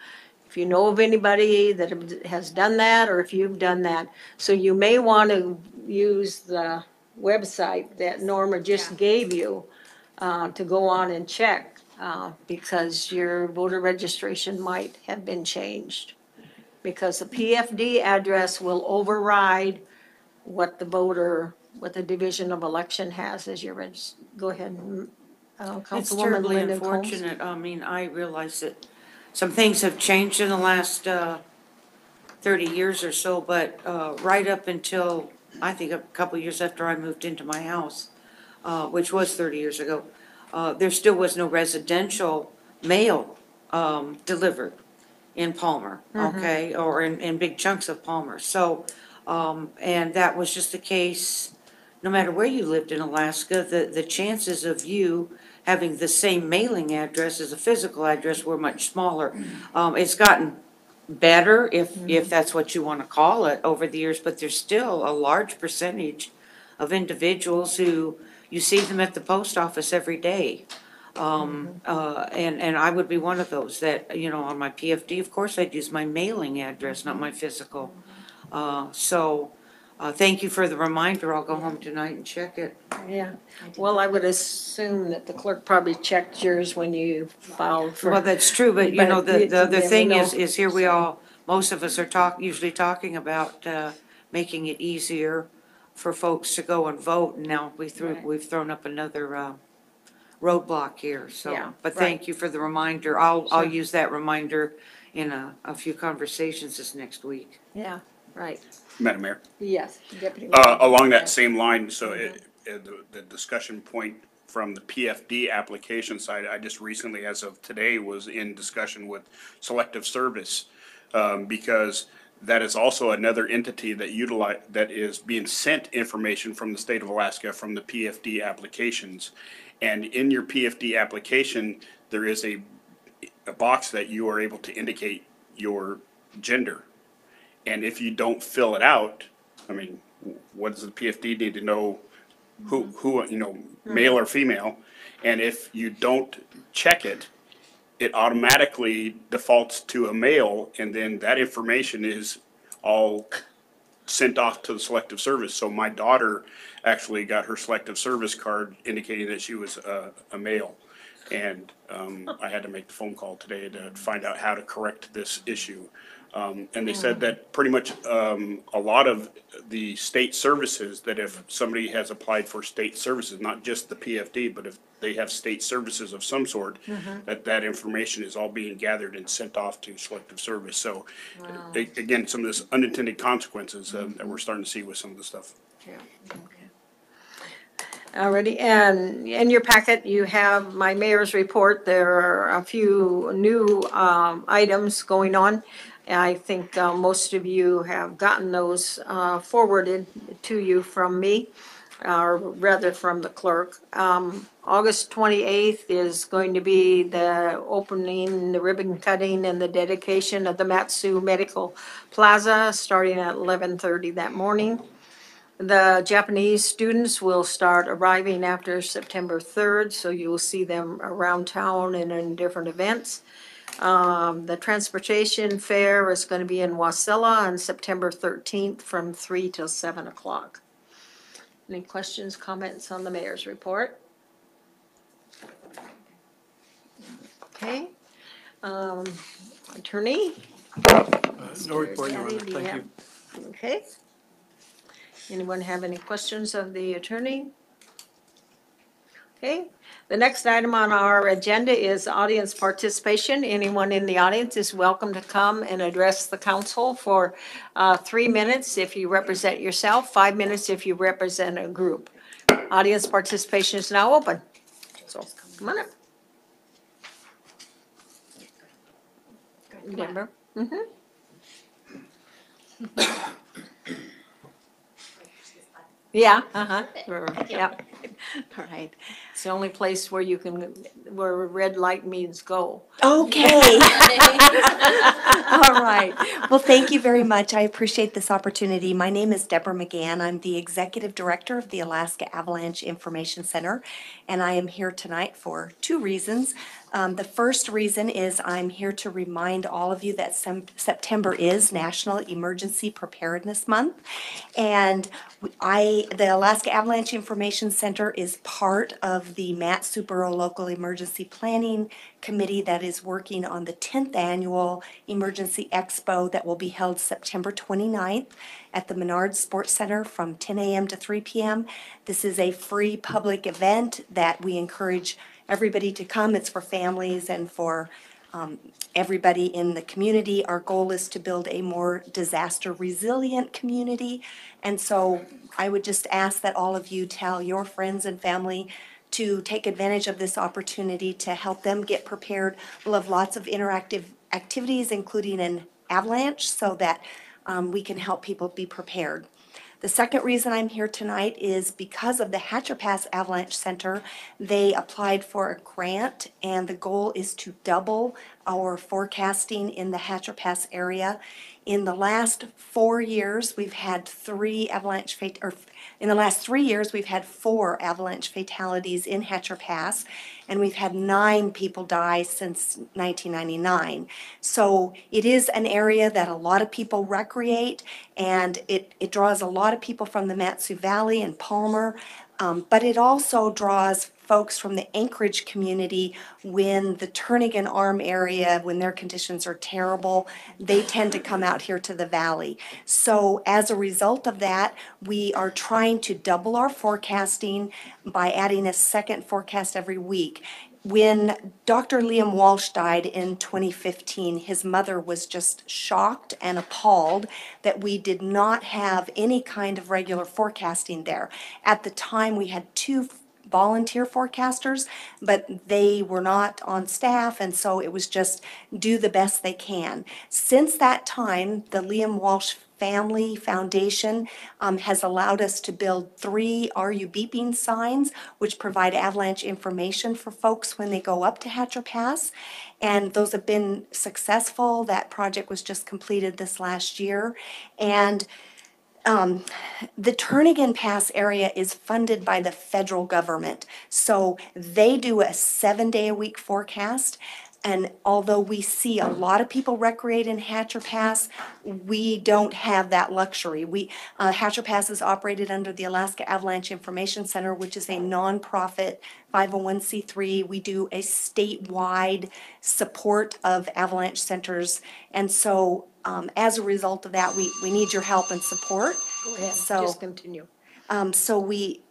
if you know of anybody that has done that, or if you've done that. So you may want to use the website that Norma just gave you to go on and check, because your voter registration might have been changed. Because the PFD address will override what the Division of Election has as your go ahead,
It's
Councilwoman
terribly
Linda Combs.
unfortunate. I mean, I realize that some things have changed in the last 30 years or so, but right up until, I think, a couple years after I moved into my house, which was 30 years ago, there still was no residential mail delivered in Palmer, okay, or in big chunks of Palmer. So, and that was just the case, no matter where you lived in Alaska, the chances of you having the same mailing address as a physical address were much smaller. It's gotten better, if that's what you want to call it, over the years, but there's still a large percentage of individuals who, you see them at the post office every day. And I would be one of those that, you know, on my PFD, of course, I'd use my mailing address, not my physical. Thank you for the reminder. I'll go home tonight and check it.
Yeah, well, I would assume that the clerk probably checked yours when you filed for.
Well, that's true, but you
But
know, the other
then we
thing
know.
is here we all, most of us are usually talking about, making it easier for folks to go and vote, and now we've thrown up another, roadblock here, so.
Yeah,
But
right.
thank you for the reminder. I'll
Sure.
use that reminder in a few conversations this next week.
Yeah, right,
Madam Mayor.
yes, Deputy.
Along that same line, so the discussion point from the PFD application side, I just recently, as of today, was in discussion with Selective Service, because that is also another entity that is being sent information from the state of Alaska from the PFD applications. And in your PFD application, there is a box that you are able to indicate your gender. And if you don't fill it out, I mean, what does the PFD need to know who, you know, male or female? And if you don't check it, it automatically defaults to a male, and then that information is all sent off to the Selective Service. So my daughter actually got her Selective Service card indicating that she was a male. And I had to make the phone call today to find out how to correct this issue. And they said that pretty much a lot of the state services, that if somebody has applied for state services, not just the PFD, but if they have state services of some sort, that information is all being gathered and sent off to Selective Service. So again, some of this unintended consequences that we're starting to see with some of the stuff.
Yeah, okay. Alrighty, and in your packet, you have my mayor's report. There are a few new items going on. I think most of you have gotten those forwarded to you from me, or rather from the clerk. August 28th is going to be the opening, the ribbon cutting, and the dedication of the Matsu Medical Plaza, starting at 11:30 that morning. The Japanese students will start arriving after September 3rd, so you will see them around town and in different events. The transportation fair is going to be in Wasilla on September 13th from 3 till 7 o'clock. Any questions, comments on the mayor's report? Okay. Attorney?
No report, Your Honor.
Daddy, do
Thank
have-
you.
Okay. Anyone have any questions of the attorney? Okay, the next item on our agenda is audience participation. Anyone in the audience is welcome to come and address the council for 3 minutes if you represent yourself, 5 minutes if you represent a group. Audience participation is now open. So, come on up. Deborah? Yeah, yep.
All right.
It's the only place where you can, where red light means go.
Okay. All right. Well, thank you very much. I appreciate this opportunity. My name is Deborah McGann. I'm the Executive Director of the Alaska Avalanche Information Center, and I am here tonight for 2 reasons. The first reason is I'm here to remind all of you that September is National Emergency Preparedness Month. And the Alaska Avalanche Information Center is part of the Matt Supero Local Emergency Planning Committee that is working on the 10th Annual Emergency Expo that will be held September 29th at the Menard Sports Center from 10 a.m. to 3 p.m. This is a free public event that we encourage everybody to come. It's for families and for everybody in the community. Our goal is to build a more disaster resilient community. And so I would just ask that all of you tell your friends and family to take advantage of this opportunity to help them get prepared. We'll have lots of interactive activities, including an avalanche, so that we can help people be prepared. The second reason I'm here tonight is because of the Hatcher Pass Avalanche Center. They applied for a grant, and the goal is to double our forecasting in the Hatcher Pass area. In the last 4 years, we've had in the last 3 years, we've had 4 avalanche fatalities in Hatcher Pass, and we've had 9 people die since 1999. So it is an area that a lot of people recreate, and it draws a lot of people from the Mat-Su Valley and Palmer, but it also draws folks from the Anchorage community. When the Turnagain Arm area, when their conditions are terrible, they tend to come out here to the valley. So as a result of that, we are trying to double our forecasting by adding a second forecast every week. When Dr. Liam Walsh died in 2015, his mother was just shocked and appalled that we did not have any kind of regular forecasting there. At the time, we had 2 volunteer forecasters, but they were not on staff, and so it was just do the best they can. Since that time, the Liam Walsh Family Foundation has allowed us to build 3 Are You Beeping signs, which provide avalanche information for folks when they go up to Hatcher Pass, and those have been successful. That project was just completed this last year, and the Turnagain Pass area is funded by the federal government. So they do a 7-day-a-week forecast. And although we see a lot of people recreate in Hatcher Pass, we don't have that luxury. Hatcher Pass is operated under the Alaska Avalanche Information Center, which is a nonprofit 501c3. We do a statewide support of avalanche centers. And so as a result of that, we need your help and support.
Go ahead,
So-
just continue.
So we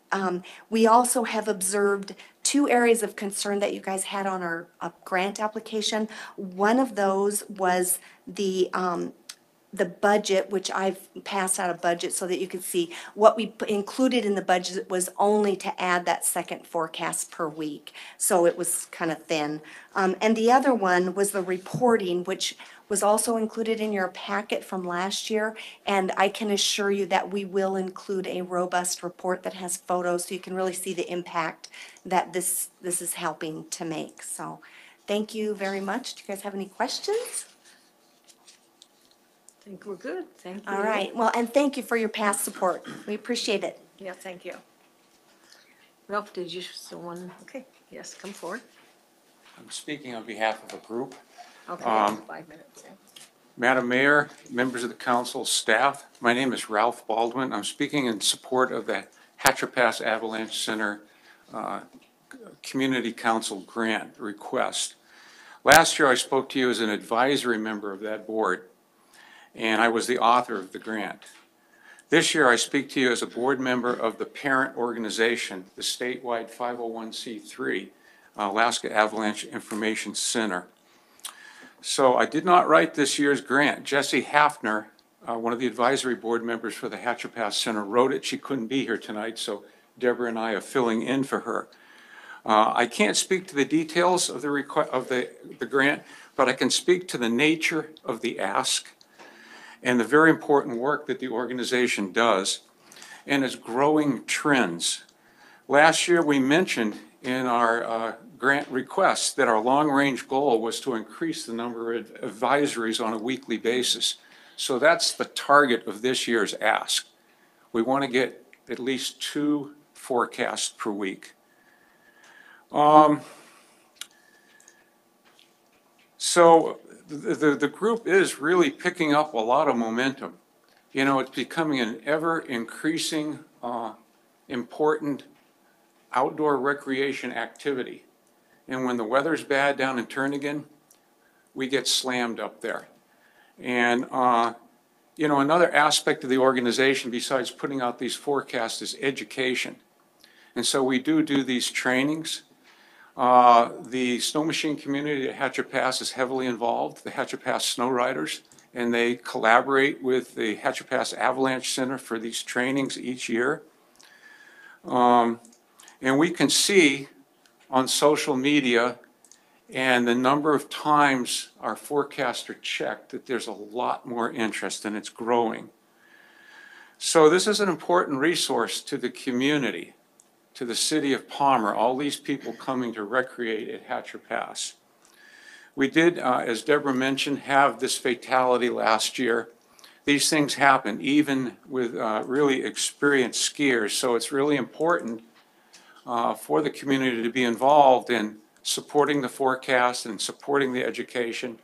also have observed 2 areas of concern that you guys had on our grant application. One of those was the budget, which I've passed out a budget so that you can see what we included in the budget was only to add that second forecast per week. So it was kind of thin. And the other one was the reporting, which was also included in your packet from last year. And I can assure you that we will include a robust report that has photos so you can really see the impact that this is helping to make. So thank you very much. Do you guys have any questions?
I think we're good, thank you.
All right, well, and thank you for your past support. We appreciate it.
Yeah, thank you. Ralph, did you, okay, yes, come forward.
I'm speaking on behalf of a group.
Okay, 5 minutes, yeah.
Madam Mayor, members of the council, staff, my name is Ralph Baldwin. I'm speaking in support of the Hatcher Pass Avalanche Center Community Council grant request. Last year, I spoke to you as an advisory member of that board, and I was the author of the grant. This year, I speak to you as a board member of the parent organization, the statewide 501c3, Alaska Avalanche Information Center. So I did not write this year's grant. Jesse Hafner, one of the advisory board members for the Hatcher Pass Center, wrote it. She couldn't be here tonight, so Deborah and I are filling in for her. I can't speak to the details of the grant, but I can speak to the nature of the ask and the very important work that the organization does and its growing trends. Last year, we mentioned in our grant request that our long-range goal was to increase the number of advisories on a weekly basis. So that's the target of this year's ask. We want to get at least 2 forecasts per week. So the group is really picking up a lot of momentum. You know, it's becoming an ever increasing important outdoor recreation activity. And when the weather's bad down in Turnagain, we get slammed up there. And, you know, another aspect of the organization besides putting out these forecasts is education. And so we do these trainings. The snow machine community at Hatcher Pass is heavily involved, the Hatcher Pass Snow Riders, and they collaborate with the Hatcher Pass Avalanche Center for these trainings each year. And we can see on social media and the number of times our forecasts are checked that there's a lot more interest and it's growing. So this is an important resource to the community, to the city of Palmer, all these people coming to recreate at Hatcher Pass. We did, as Deborah mentioned, have this fatality last year. These things happen even with really experienced skiers, so it's really important for the community to be involved in supporting the forecast and supporting the education.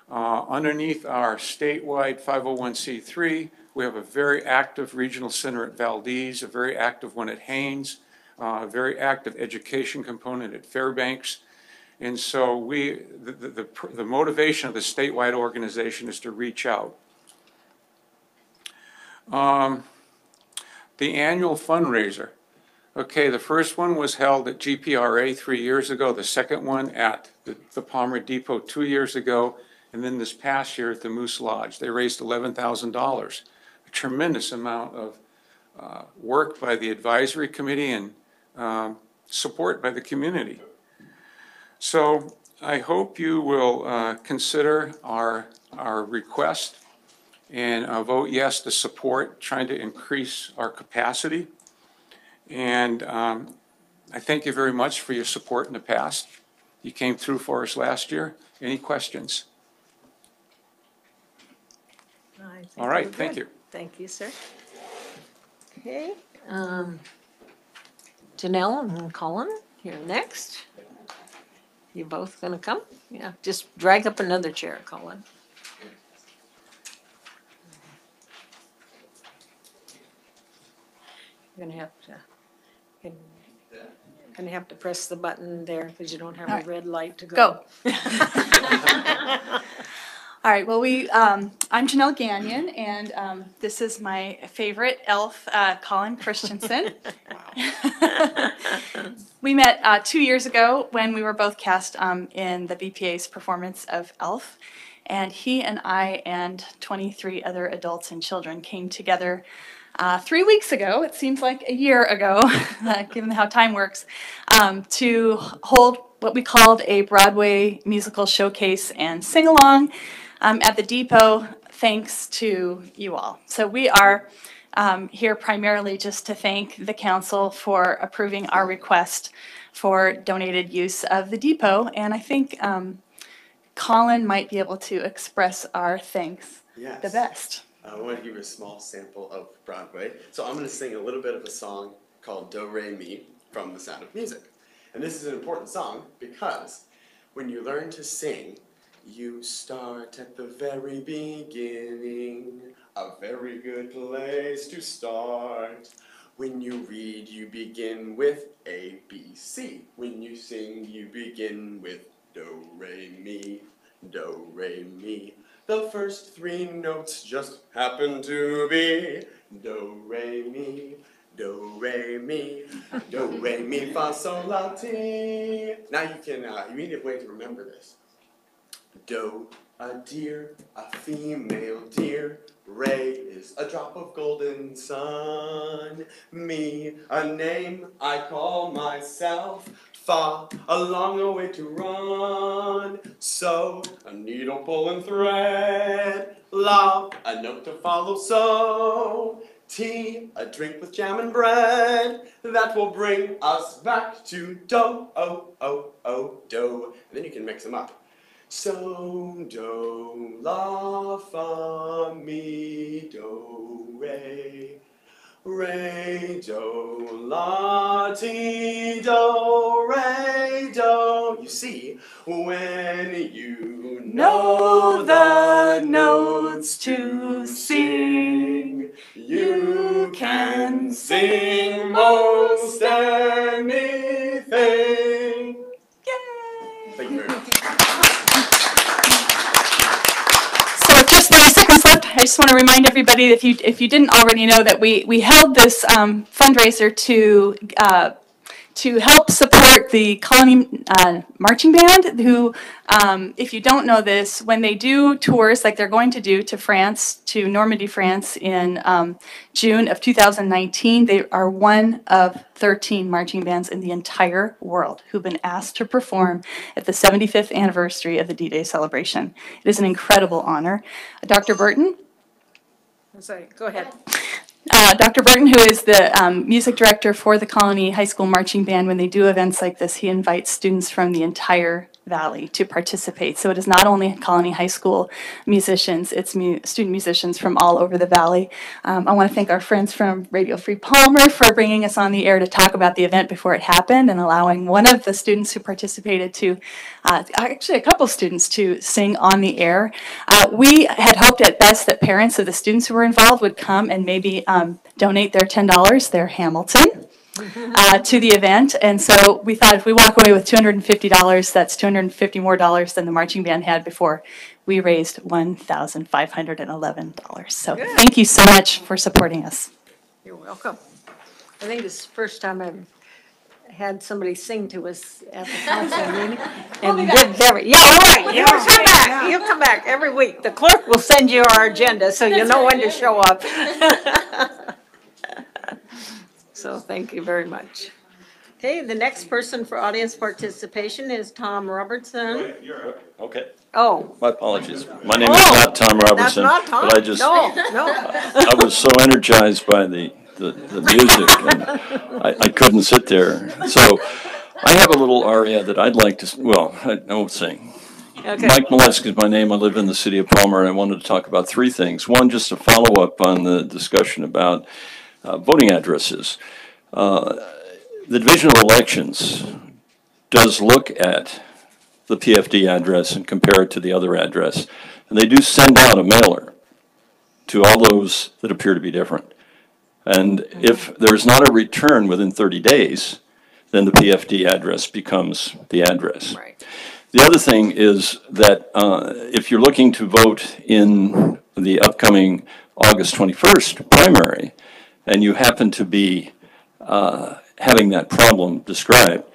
Underneath our statewide 501c3, we have a very active regional center at Valdez, a very active one at Haines, a very active education component at Fairbanks. And so the motivation of the statewide organization is to reach out. The annual fundraiser. Okay, the first one was held at GPRA 3 years ago, the second one at the Palmer Depot 2 years ago, and then this past year at the Moose Lodge. They raised $11,000, a tremendous amount of work by the advisory committee and support by the community. So I hope you will consider our request and vote yes to support trying to increase our capacity. And I thank you very much for your support in the past. You came through for us last year. Any questions? All right, thank you.
Thank you, sir. Okay, Janelle and Colin, you're next. You both gonna come? Yeah, just drag up another chair, Colin. You're gonna have to press the button there because you don't have a red light to go.
All right, well, I'm Janelle Gagnon, and this is my favorite elf, Colin Christensen. We met 2 years ago when we were both cast in the BPA's performance of Elf, and he and I and 23 other adults and children came together 3 weeks ago, it seems like a year ago, given how time works, to hold what we called a Broadway musical showcase and sing-along at the Depot, thanks to you all. So we are here primarily just to thank the council for approving our request for donated use of the Depot, and I think Colin might be able to express our thanks the best.
I want to give you a small sample of Broadway. So I'm going to sing a little bit of a song called Do Re Mi from The Sound of Music. And this is an important song because when you learn to sing, you start at the very beginning, a very good place to start. When you read, you begin with A, B, C. When you sing, you begin with Do, Re, Mi, Do, Re, Mi. The first three notes just happen to be Do, Re, Mi, Do, Re, Mi, Do, Re, Mi, Fa, Sol, La, Ti. Now you need a way to remember this. Do, a deer, a female deer. Re is a drop of golden sun. Mi, a name I call myself. Fa, a long way to run. So, a needle pulling thread. La, a note to follow. So, Ti, a drink with jam and bread. That will bring us back to do, oh, oh, oh, do. And then you can mix them up. So, do, la, fa, mi, do, re. Re, do, la, ti, do, re, do. You see, when you
know the notes to sing. You can sing most anything. Yay!
Thank you very much.
So with just 30 seconds left, I just want to remind everybody, if you didn't already know, that we held this fundraiser to help support the Colony Marching Band, who, if you don't know this, when they do tours like they're going to do to France, to Normandy, France in June of 2019, they are one of 13 marching bands in the entire world who've been asked to perform at the 75th anniversary of the D-Day celebration. It is an incredible honor. Dr. Burton?
I'm sorry, go ahead.
Dr. Burton, who is the music director for the Colony High School Marching Band, when they do events like this, he invites students from the entire valley to participate. So it is not only Colony High School musicians, it's student musicians from all over the valley. I want to thank our friends from Radio Free Palmer for bringing us on the air to talk about the event before it happened and allowing one of the students who participated to, actually a couple students, to sing on the air. We had hoped at best that parents of the students who were involved would come and maybe donate their $10, their Hamilton, to the event. And so we thought if we walk away with $250, that's $250 more than the marching band had before. We raised $1,511. So thank you so much for supporting us.
You're welcome. I think this is the first time I've had somebody sing to us at the council meeting. And did very, yeah, all right, you'll come back, you'll come back every week. The clerk will send you our agenda, so you'll know when to show up. So thank you very much. Okay, the next person for audience participation is Tom Robertson.
Okay,
Oh,
my apologies. My name is not Tom
that's
Robertson,
not Tom.
but I just,
No.
I was so energized by the music, and I couldn't sit there. So I have a little aria that I'd like to, well, I won't sing.
Okay.
Mike Molesky is my name. I live in the city of Palmer, and I wanted to talk about three things. One, just a follow-up on the discussion about voting addresses. The Division of Elections does look at the PFD address and compare it to the other address. And they do send out a mailer to all those that appear to be different. And if there's not a return within 30 days, then the PFD address becomes the address.
Right.
The other thing is that if you're looking to vote in the upcoming August 21st primary, and you happen to be having that problem described,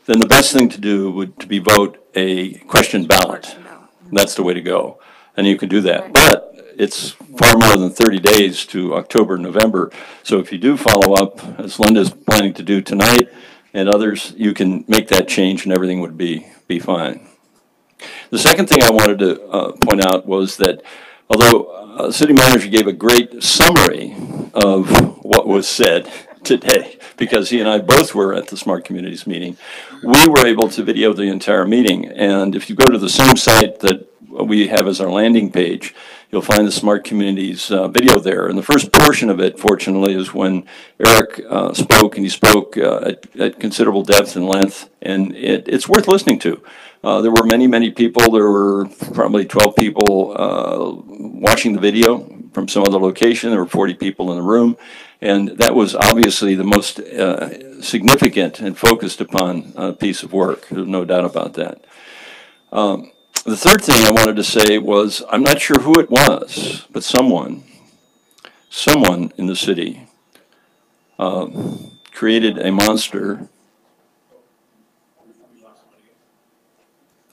then the best thing to do would to be vote a question ballot. That's the way to go, and you can do that. But it's far more than 30 days to October, November. So if you do follow up, as Linda's planning to do tonight, and others, you can make that change, and everything would be fine. The second thing I wanted to point out was that although the city manager gave a great summary of what was said today, because he and I both were at the Smart Communities meeting, we were able to video the entire meeting. And if you go to the same site that we have as our landing page, you'll find the Smart Communities video there. And the first portion of it, fortunately, is when Eric spoke, and he spoke at considerable depth and length, and it's worth listening to. There were many, many people. There were probably 12 people watching the video from some other location. There were 40 people in the room. And that was obviously the most significant and focused upon piece of work. There's no doubt about that. The third thing I wanted to say was, I'm not sure who it was, but someone in the city created a monster.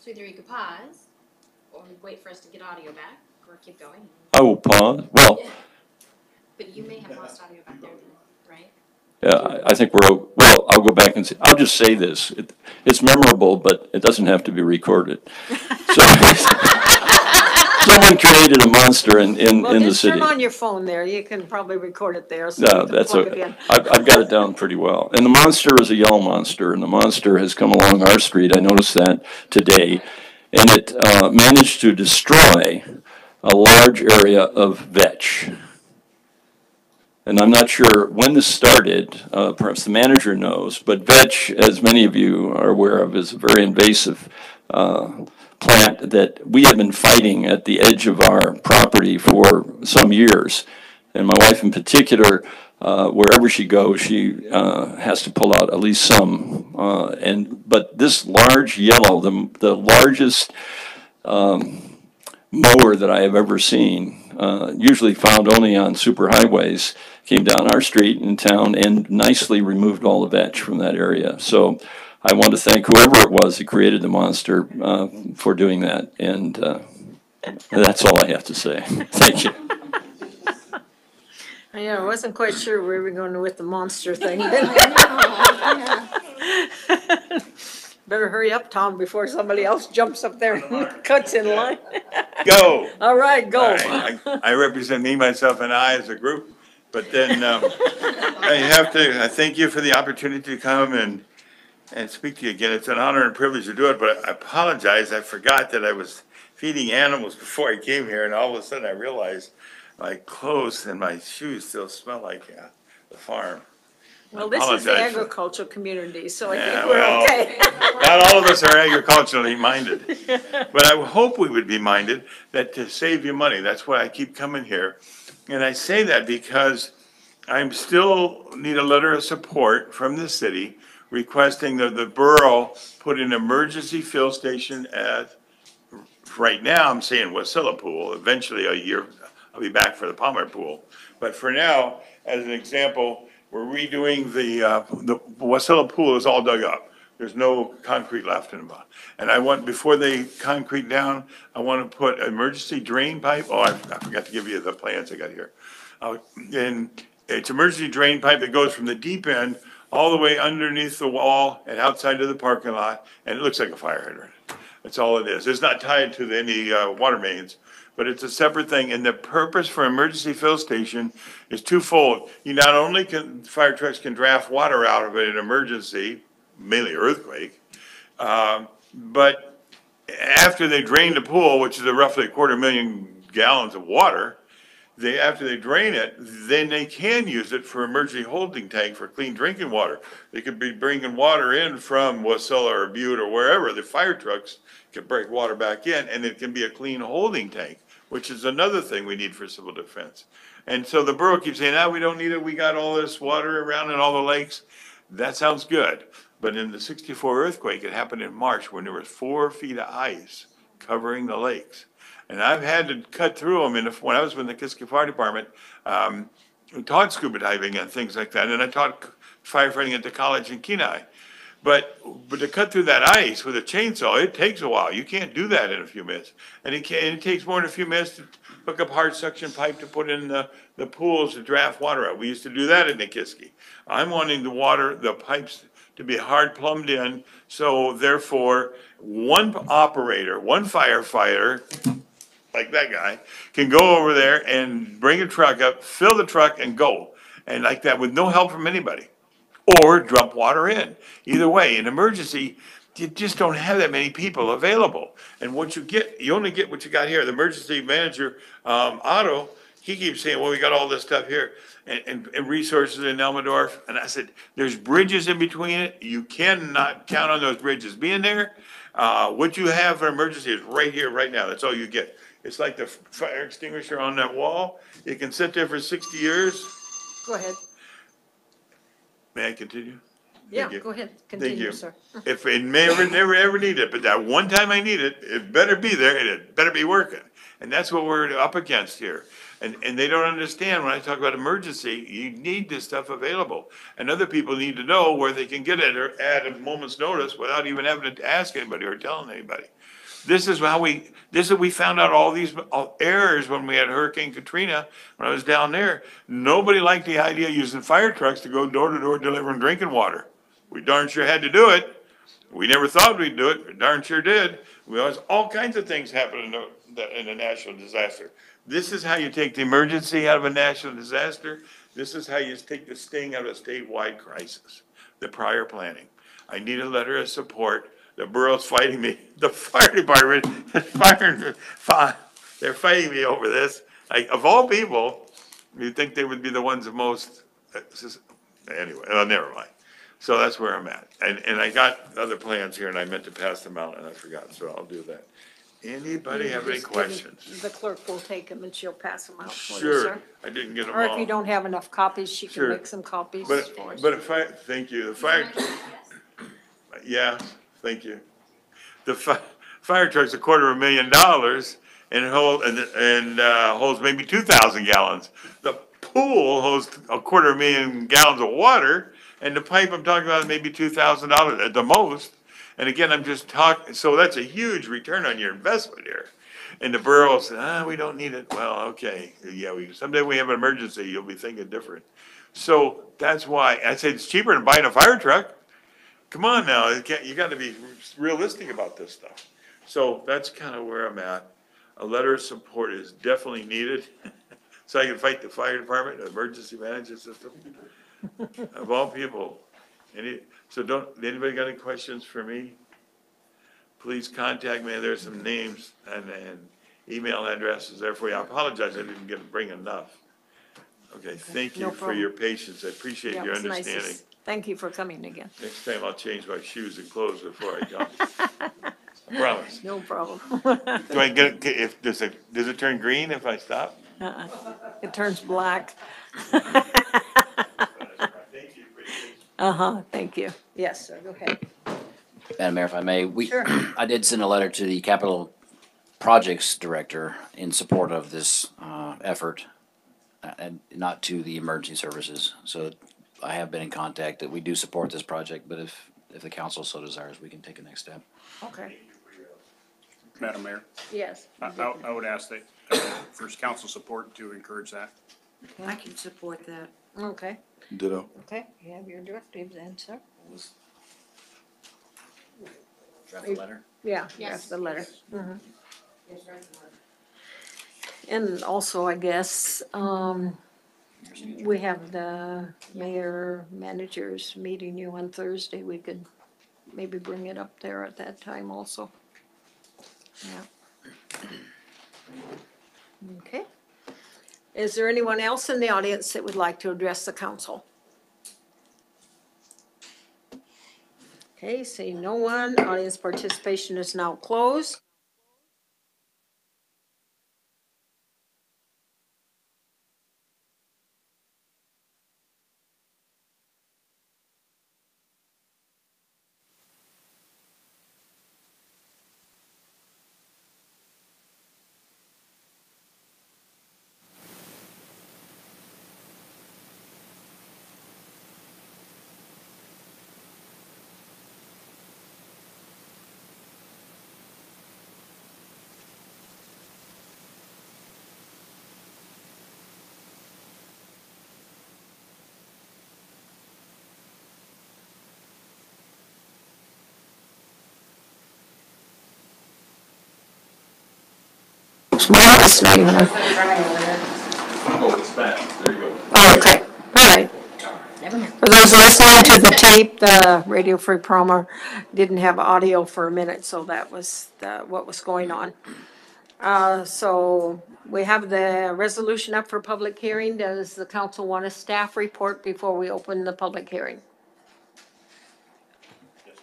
So either you could pause, or wait for us to get audio back, or keep going.
I will pause. Well,
But you may have lost audio back there, right?
yeah, I think well, I'll go back and say, I'll just say this. It's memorable, but it doesn't have to be recorded. So someone created a monster in the
just
city.
turn on your phone there. You can probably record it there. So
No,
you can
that's
plug it
okay.
in.
I've got it down pretty well. And the monster is a yellow monster, and the monster has come along our street. I noticed that today. And it managed to destroy a large area of vetch. And I'm not sure when this started, perhaps the manager knows, but vetch, as many of you are aware of, is a very invasive plant that we have been fighting at the edge of our property for some years. And my wife in particular, wherever she goes, she has to pull out at least some. But this large yellow, the largest mower that I have ever seen, usually found only on superhighways, came down our street in town and nicely removed all the vetch from that area. So I want to thank whoever it was that created the monster for doing that. And that's all I have to say. Thank you.
I wasn't quite sure where we were going with the monster thing. Better hurry up, Tom, before somebody else jumps up there and cuts in line.
Go.
All right, go.
All right. I represent me, myself, and I as a group, but then I thank you for the opportunity to come and speak to you again. It's an honor and privilege to do it, but I apologize. I forgot that I was feeding animals before I came here, and all of a sudden I realized my clothes and my shoes still smell like the farm.
Well, this is the agricultural community, so I
Yeah,
think we're
well,
okay.
Not all of us are agriculturally minded, but I hope we would be minded that to save you money, that's why I keep coming here. And I say that because I still need a letter of support from the city requesting that the borough put an emergency fill station at, right now, I'm saying Wasilla Pool. Eventually, a year, I'll be back for the Palmer Pool. But for now, as an example, we're redoing the Wasilla Pool is all dug up. There's no concrete left in it. And I want, before they concrete down, I want to put emergency drain pipe. Oh, I forgot to give you the plans I got here. And it's emergency drain pipe that goes from the deep end all the way underneath the wall and outside of the parking lot, and it looks like a fire hydrant. That's all it is. It's not tied to any water mains, but it's a separate thing. And the purpose for emergency fill station is twofold. You not only can, fire trucks can draft water out of it in emergency, mainly earthquake, but after they drain the pool, which is roughly 250,000 gallons of water, after they drain it, then they can use it for emergency holding tank for clean drinking water. They could be bringing water in from Wasilla or Butte or wherever. The fire trucks can break water back in, and it can be a clean holding tank, which is another thing we need for civil defense. And so the borough keeps saying, we don't need it. We got all this water around in all the lakes. That sounds good. But in the '64 earthquake, it happened in March when there was 4 feet of ice covering the lakes. And I've had to cut through them when I was with the Kiski Fire Department, taught scuba diving and things like that. And I taught firefighting at the college in Kenai. But to cut through that ice with a chainsaw, it takes a while. You can't do that in a few minutes. And it takes more than a few minutes to hook up hard suction pipe to put in the pools to draft water out. We used to do that in the Kiski. I'm wanting the pipes to be hard plumbed in. So therefore, one operator, one firefighter, like that guy, can go over there and bring a truck up, fill the truck and go. And like that with no help from anybody. Or dump water in. Either way, in emergency, you just don't have that many people available. And what you only get what you got here. The emergency manager, Otto, he keeps saying, well, we got all this stuff here and resources in Elmendorf. And I said, there's bridges in between it. You cannot count on those bridges being there. What you have for emergency is right here, right now. That's all you get. It's like the fire extinguisher on that wall. It can sit there for 60 years.
Go ahead.
May I continue?
Yeah, go ahead. Continue, sir.
If it never ever need it, but that one time I need it, it better be there and it better be working. And that's what we're up against here. And they don't understand when I talk about emergency, you need this stuff available. And other people need to know where they can get it or at a moment's notice without even having to ask anybody or telling anybody. This is we found out all these errors when we had Hurricane Katrina, when I was down there. Nobody liked the idea of using fire trucks to go door to door delivering drinking water. We darn sure had to do it. We never thought we'd do it, but darn sure did. We always, all kinds of things happen in a national disaster. This is how you take the emergency out of a national disaster. This is how you take the sting out of a statewide crisis, the prior planning. I need a letter of support. The borough's fighting me. The fire department is they're fighting me over this. Of all people, you'd think they would be the ones the most, anyway, never mind. So that's where I'm at. And I got other plans here and I meant to pass them out and I forgot, so I'll do that. Anybody have any
Just give 'em-
questions?
The clerk will take them and she'll pass them out for you,
Sure,
sir.
I didn't get them
Or if you
all.
don't have enough copies, she can
Sure.
make some copies
But,
for us.
but if I, thank you, the fire, yeah, thank you. The fire truck's $250,000 and holds maybe 2,000 gallons. The pool holds 250,000 gallons of water, and the pipe I'm talking about is maybe $2,000 at the most. And again, I'm just talking, so that's a huge return on your investment here. And the borough said, we don't need it. Well, okay, yeah, someday we have an emergency, you'll be thinking different. So that's why I said it's cheaper than buying a fire truck. Come on now, you gotta be realistic about this stuff. So that's kind of where I'm at. A letter of support is definitely needed, so I can fight the fire department, the emergency management system. Of all people. Anybody got any questions for me? Please contact me, there's some names and email addresses there for you. I apologize, I didn't bring enough. Okay, thank
No
you for
problem.
your patience, I appreciate
Yeah,
your
it's nice to
understanding.
Thank you for coming again.
Next time I'll change my shoes and clothes before I jump. I promise.
No problem.
Do I get, does it turn green if I stop?
It turns black.
Thank you for your patience.
Uh-huh, thank you. Yes, sir, go ahead.
Madam Mayor, if I may,
Sure.
I did send a letter to the Capital Projects Director in support of this effort, and not to the emergency services. So I have been in contact that we do support this project, but if the council so desires, we can take a next step.
Okay,
Madam Mayor,
yes.
I would ask that for council support to encourage that.
I can support that.
Okay,
Ditto.
okay, you have your directives then, sir?
Draft the letter?
Yeah, that's the letter. Mhm. And also, I guess, we have the mayor managers meeting you on Thursday. We could maybe bring it up there at that time also. Yeah. Okay. Is there anyone else in the audience that would like to address the council? Okay, seeing no one, audience participation is now closed. Well, it's not even a.
Oh, it's back, there you go.
Oh, okay, all right. For those listening to the tape, the Radio Free Promo didn't have audio for a minute, so that was what was going on. So we have the resolution up for public hearing. Does the council want a staff report before we open the public hearing?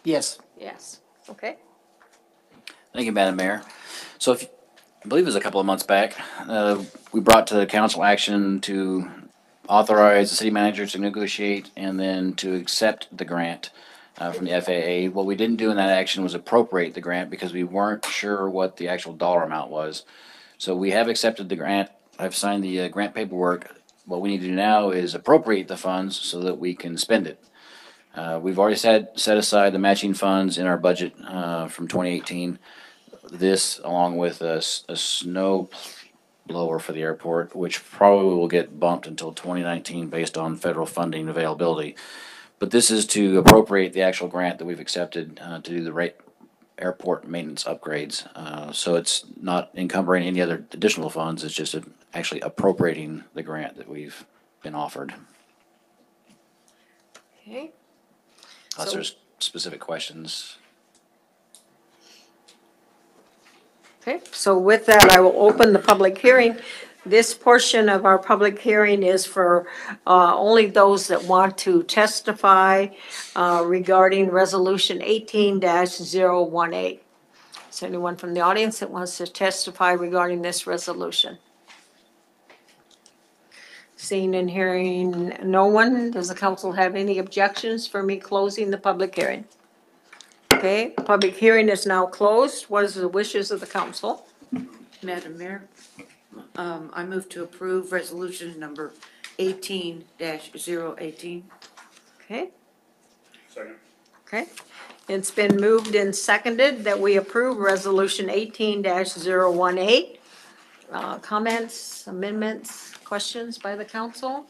Yes.
Yes, okay.
Thank you, Madam Mayor. So I believe it was a couple of months back, we brought to council action to authorize the city manager to negotiate and then to accept the grant from the FAA. What we didn't do in that action was appropriate the grant because we weren't sure what the actual dollar amount was. So we have accepted the grant. I've signed the grant paperwork. What we need to do now is appropriate the funds so that we can spend it. We've already set aside the matching funds in our budget from 2018. This, along with a snow blower for the airport, which probably will get bumped until 2019 based on federal funding availability. But this is to appropriate the actual grant that we've accepted to do the airport maintenance upgrades. So it's not encumbering any other additional funds. It's just actually appropriating the grant that we've been offered.
Okay.
Unless
So-
there's specific questions.
Okay, so with that, I will open the public hearing. This portion of our public hearing is for only those that want to testify regarding Resolution 18-018. Is there anyone from the audience that wants to testify regarding this resolution? Seeing and hearing no one, does the council have any objections for me closing the public hearing? Okay, public hearing is now closed. What is the wishes of the council?
Madam Mayor, I move to approve resolution number 18-018.
Okay,
Second.
okay. It's been moved and seconded that we approve Resolution 18-018. Comments, amendments, questions by the council?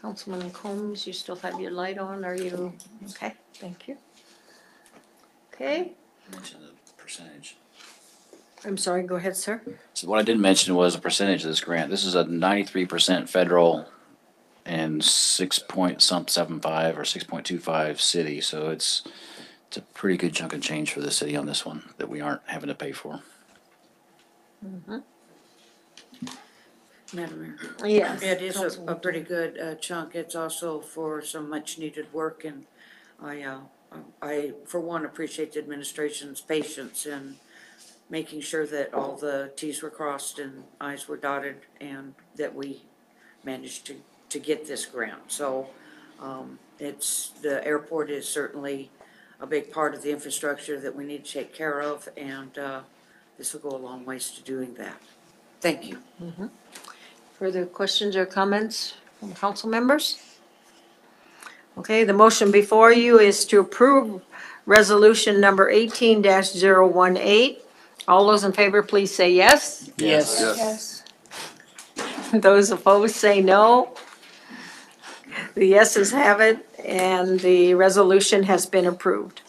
Councilman Combs, you still have your light on, are you? Okay, thank you. Okay,
Mention the percentage.
I'm sorry, go ahead, sir.
So what I didn't mention was a percentage of this grant. This is a 93% federal and 6.75 or 6.25 city. So it's a pretty good chunk of change for the city on this one that we aren't having to pay for.
Madam Mayor.
Yes.
It is a pretty good chunk. It's also for some much-needed work, and I, for one, appreciate the administration's patience in making sure that all the Ts were crossed and Is were dotted, and that we managed to get this grant. So the airport is certainly a big part of the infrastructure that we need to take care of, and this will go a long ways to doing that. Thank you.
Further questions or comments from council members? Okay, the motion before you is to approve resolution number 18-018. All those in favor, please say yes.
Yes.
Yes.
Those opposed say no. The yeses have it, and the resolution has been approved.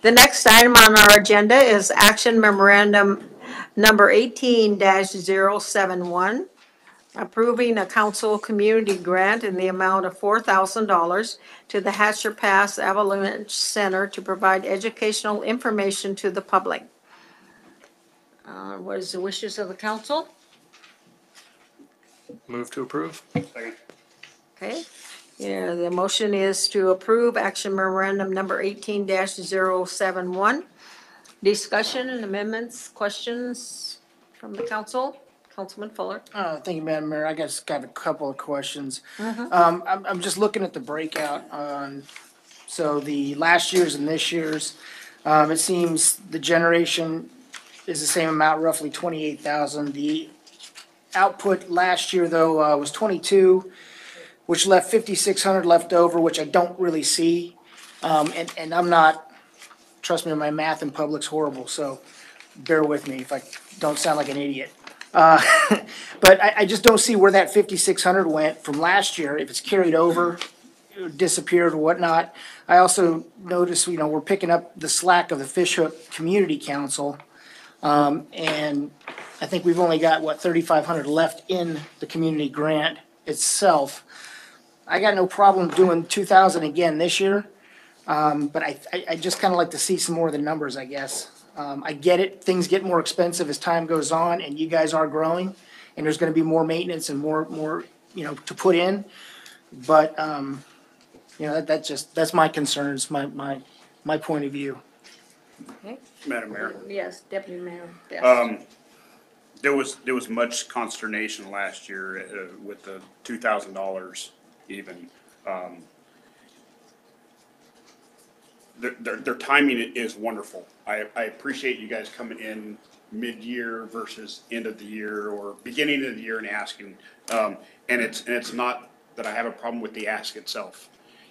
The next item on our agenda is action memorandum number 18-071, approving a council community grant in the amount of $4,000 to the Hatcher Pass Avalanche Center to provide educational information to the public. What is the wishes of the council?
Move to approve.
Second.
Okay, yeah, the motion is to approve action memorandum number 18-071. Discussion and amendments, questions from the council? Councilman Fuller.
Thank you, Madam Mayor. I just got a couple of questions. I'm just looking at the breakout on, so the last year's and this year's. It seems the generation is the same amount, roughly 28,000. The output last year, though, was 22, which left 5,600 left over, which I don't really see. And I'm not, trust me, my math in public's horrible, so bear with me if I don't sound like an idiot. But I just don't see where that 5,600 went from last year, if it's carried over, disappeared or whatnot. I also noticed, we're picking up the slack of the Fishhook Community Council. And I think we've only got, 3,500 left in the community grant itself. I got no problem doing 2,000 again this year. But I just kind of like to see some more of the numbers, I guess. I get it, things get more expensive as time goes on, and you guys are growing, and there's gonna be more maintenance and more, to put in. But, that's my concerns, my point of view.
Okay.
Madam Mayor.
Yes, Deputy Mayor. Yes.
There was much consternation last year with the $2,000 even. Their timing is wonderful. I appreciate you guys coming in mid-year versus end of the year or beginning of the year and asking. And it's not that I have a problem with the ask itself.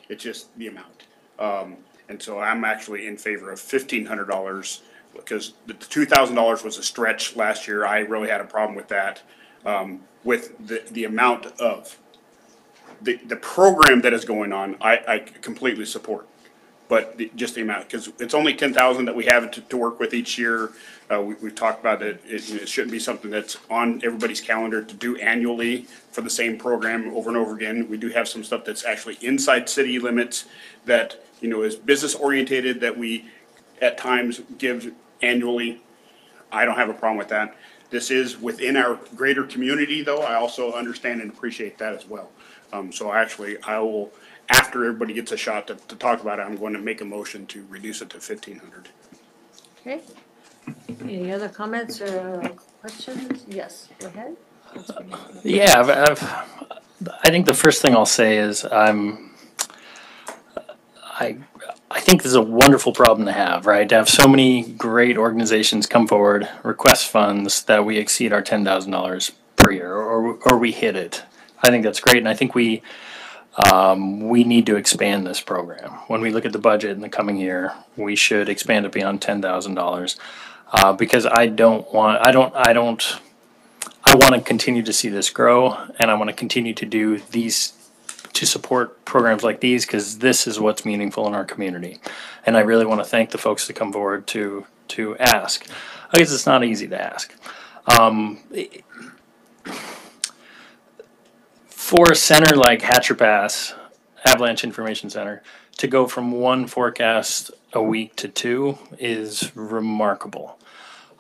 It's just the amount. And so I'm actually in favor of $1,500 because the $2,000 was a stretch last year. I really had a problem with that. With the amount of the program that is going on, I completely support. But just the amount, because it's only 10,000 that we have to work with each year. We've talked about it. It shouldn't be something that's on everybody's calendar to do annually for the same program over and over again. We do have some stuff that's actually inside city limits that, is business orientated that we at times give annually. I don't have a problem with that. This is within our greater community, though. I also understand and appreciate that as well. So actually, I will, after everybody gets a shot to talk about it, I'm going to make a motion to reduce it to 1,500.
Okay. Any other comments or questions? Yes, go ahead.
Yeah, I think the first thing I'll say is I think this is a wonderful problem to have, right? To have so many great organizations come forward, request funds that we exceed our $10,000 per year, or we hit it. I think that's great, and I think we need to expand this program. When we look at the budget in the coming year, we should expand it beyond $10,000 because I want to continue to see this grow, and I want to continue to do these, to support programs like these, because this is what's meaningful in our community. And I really want to thank the folks that come forward to ask. I guess it's not easy to ask. For a center like Hatcher Pass, Avalanche Information Center, to go from one forecast a week to two is remarkable.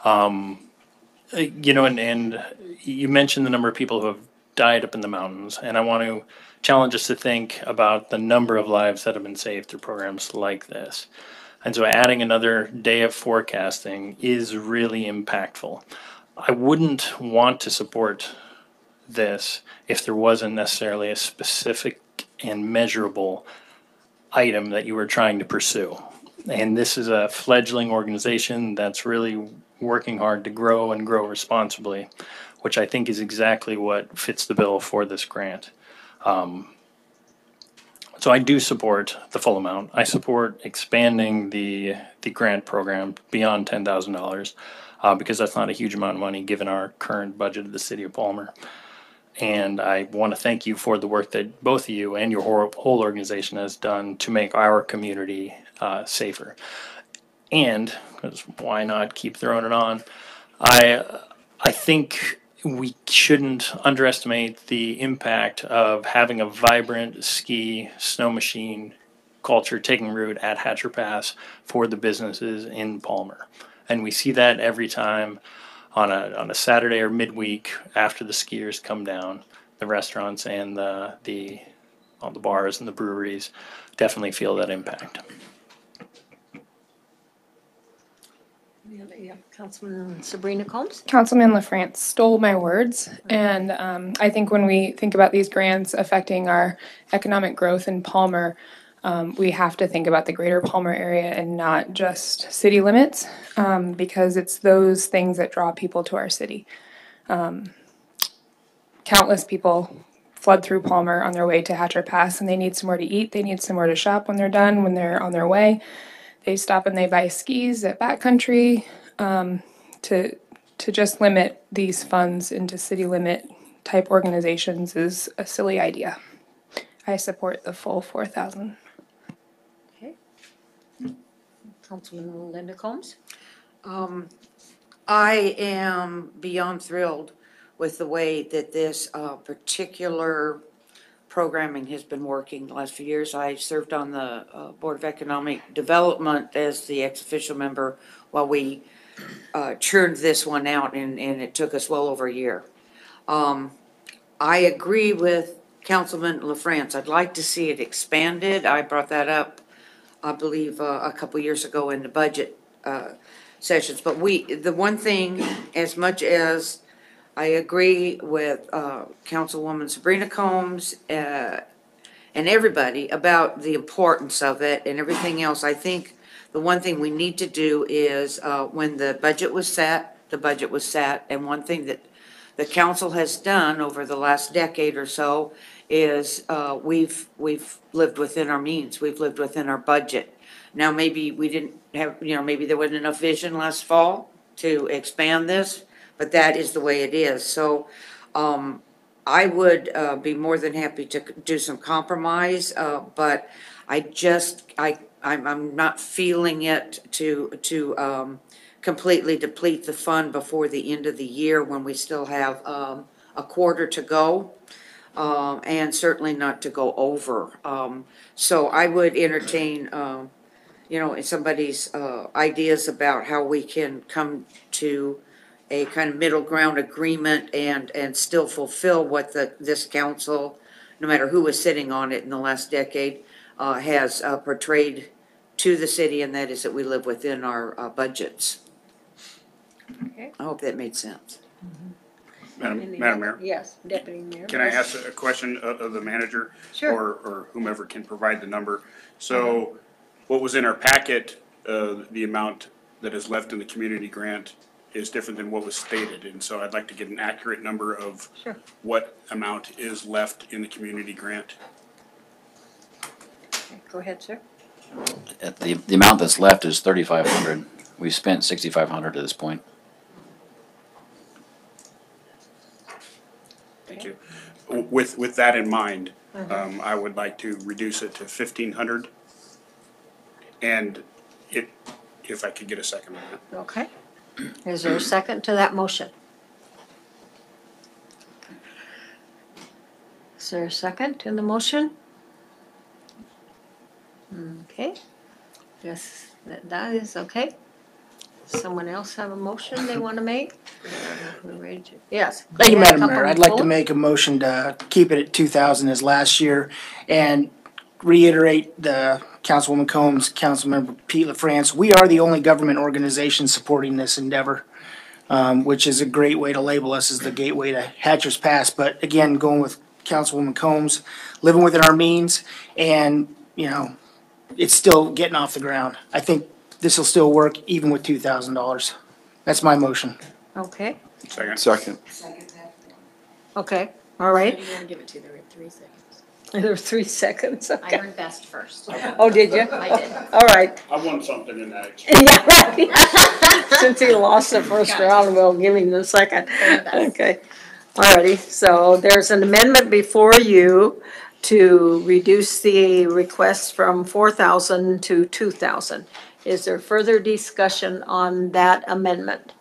You know, and you mentioned the number of people who have died up in the mountains, and I want to challenge us to think about the number of lives that have been saved through programs like this. And so adding another day of forecasting is really impactful. I wouldn't want to support this if there wasn't necessarily a specific and measurable item that you were trying to pursue. And this is a fledgling organization that's really working hard to grow and grow responsibly, which I think is exactly what fits the bill for this grant. So I do support the full amount. I support expanding the grant program beyond $10,000 because that's not a huge amount of money given our current budget of the city of Palmer. And I want to thank you for the work that both of you and your whole organization has done to make our community safer. And, because why not keep throwing it on, I think we shouldn't underestimate the impact of having a vibrant ski snow machine culture taking root at Hatcher Pass for the businesses in Palmer. And we see that every time on a Saturday or midweek after the skiers come down. The restaurants and all the bars and the breweries definitely feel that impact.
Yeah, Councilman Sabrina Combs.
Councilman LaFrance stole my words, and I think when we think about these grants affecting our economic growth in Palmer, we have to think about the greater Palmer area and not just city limits, because it's those things that draw people to our city. Countless people flood through Palmer on their way to Hatcher Pass, and they need somewhere to eat, they need somewhere to shop when they're done, when they're on their way. They stop and they buy skis at Backcountry. To just limit these funds into city limit type organizations is a silly idea. I support the full 4,000.
Okay. Councilman Linda Combs.
I am beyond thrilled with the way that this particular programming has been working the last few years. I served on the Board of Economic Development as the ex-official member while we churned this one out, and it took us well over a year. I agree with Councilman LaFrance. I'd like to see it expanded. I brought that up, I believe, a couple years ago in the budget sessions. But the one thing, as much as I agree with Councilwoman Sabrina Combs and everybody about the importance of it and everything else, I think the one thing we need to do is when the budget was set, and one thing that the council has done over the last decade or so is we've lived within our means, we've lived within our budget. Now, maybe we didn't have, maybe there wasn't enough vision last fall to expand this, but that is the way it is. So I would be more than happy to do some compromise, but I'm not feeling it to completely deplete the fund before the end of the year when we still have a quarter to go, and certainly not to go over. So I would entertain, somebody's ideas about how we can come to, a kind of middle ground agreement and still fulfill what this council, no matter who was sitting on it in the last decade, has portrayed to the city, and that is that we live within our budgets.
Okay.
I hope that made sense.
Madam Mayor,
Yes, Deputy Mayor.
can I ask a question of the manager?
Sure.
Or whomever can provide the number? So what was in our packet, the amount that is left in the community grant is different than what was stated. And so I'd like to get an accurate number of
Sure.
what amount is left in the community grant.
Go ahead, sir.
The amount that's left is 3,500. We've spent 6,500 to this point.
Thank you. With that in mind, I would like to reduce it to 1,500. And if I could get a second on that.
Okay. Is there a second to that motion? Is there a second to the motion? Okay. Yes, that is okay. Someone else have a motion they want to make? Yes.
Thank you, Madam Mayor.
Councilman
I'd like to
Fuller?
make a motion to keep it at 2,000 as last year and reiterate the Councilwoman Combs, Councilmember Pete LaFrance. We are the only government organization supporting this endeavor, which is a great way to label us as the gateway to Hatcher's Pass. But again, going with Councilwoman Combs, living within our means, and, you know, it's still getting off the ground. I think this will still work even with $2,000. That's my motion.
Okay,
Second.
okay, all right.
You want to give it to, there were 3 seconds.
There were 3 seconds,
I
okay.
heard best first.
Oh, did you?
I did.
All right.
I want something in that.
Yeah, right. Since he lost the first round, we'll give him the second. Okay. Alrighty, so there's an amendment before you to reduce the request from 4,000 to 2,000. Is there further discussion on that amendment?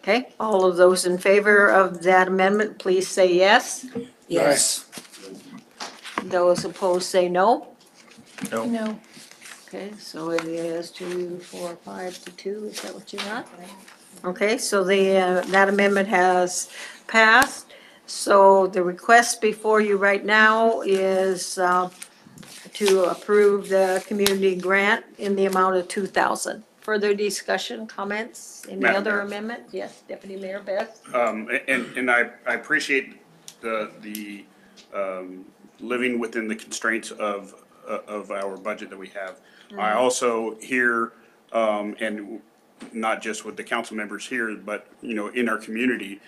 Okay, all of those in favor of that amendment, please say yes.
Yes.
Those opposed say no.
No.
Okay, so it is 2, 4, 5 to 2, is that what you got? Okay, so that amendment has passed. So the request before you right now is to approve the community grant in the amount of 2,000. Further discussion, comments, any
Madam
other
Mayor.
amendment? Yes, Deputy Mayor Best?
And I appreciate the living within the constraints of our budget that we have. I also hear, and not just with the council members here, but, you know, in our community,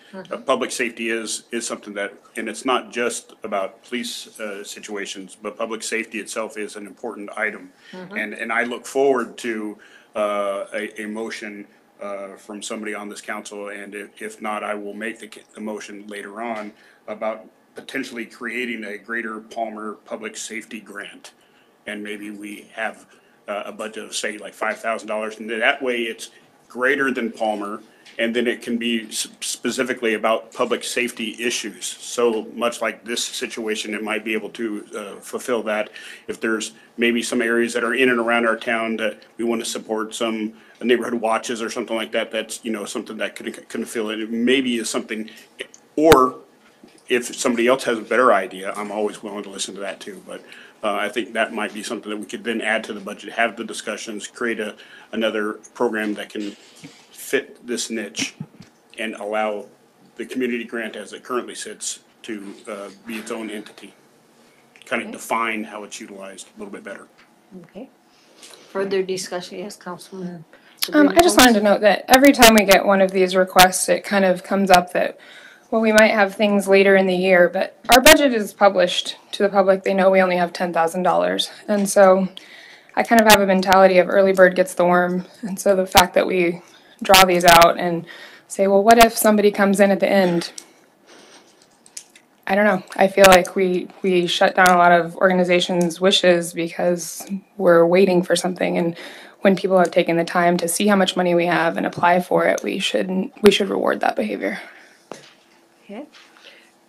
public safety is something that, and it's not just about police situations, but public safety itself is an important item. And I look forward to a motion from somebody on this council, and if not, I will make the motion later on about potentially creating a Greater Palmer Public Safety Grant. And maybe we have a budget of, say, like $5,000, and that way it's greater than Palmer, and then it can be specifically about public safety issues. So much like this situation, it might be able to fulfill that. If there's maybe some areas that are in and around our town that we want to support, some neighborhood watches or something like that, that's, you know, something that can fill it. It maybe is something, or if somebody else has a better idea, I'm always willing to listen to that too. But I think that might be something that we could then add to the budget, have the discussions, create another program that can fit this niche and allow the community grant as it currently sits to be its own entity. Kind of define how it's utilized a little bit better.
Okay. Further discussion, yes, Councilman.
I just wanted to note that every time we get one of these requests, it kind of comes up that, well, we might have things later in the year, but our budget is published to the public. They know we only have $10,000. And so I kind of have a mentality of early bird gets the worm. And so the fact that we draw these out and say, well, what if somebody comes in at the end? I don't know. I feel like we shut down a lot of organizations' wishes because we're waiting for something. And when people have taken the time to see how much money we have and apply for it, we should reward that behavior.
Okay.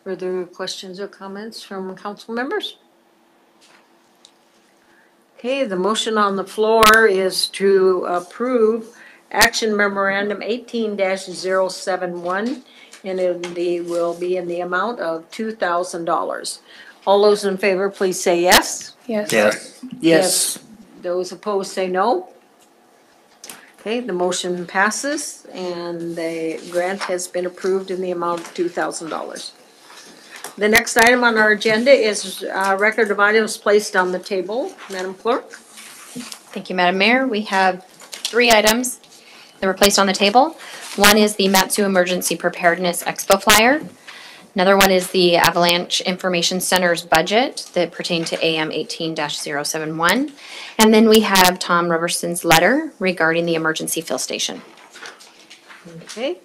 Further questions or comments from council members? Okay, the motion on the floor is to approve Action Memorandum 18-071, and it will be in the amount of $2,000. All those in favor, please say yes.
Yes.
Yes.
Those opposed say no. Okay, the motion passes and the grant has been approved in the amount of $2,000. The next item on our agenda is record of items placed on the table. Madam Clerk?
Thank you, Madam Mayor. We have 3 items that were placed on the table. One is the Matsu Emergency Preparedness Expo flyer. Another one is the Avalanche Information Center's budget that pertain to AM 18-071. And then we have Tom Roberson's letter regarding the emergency fill station.
Okay.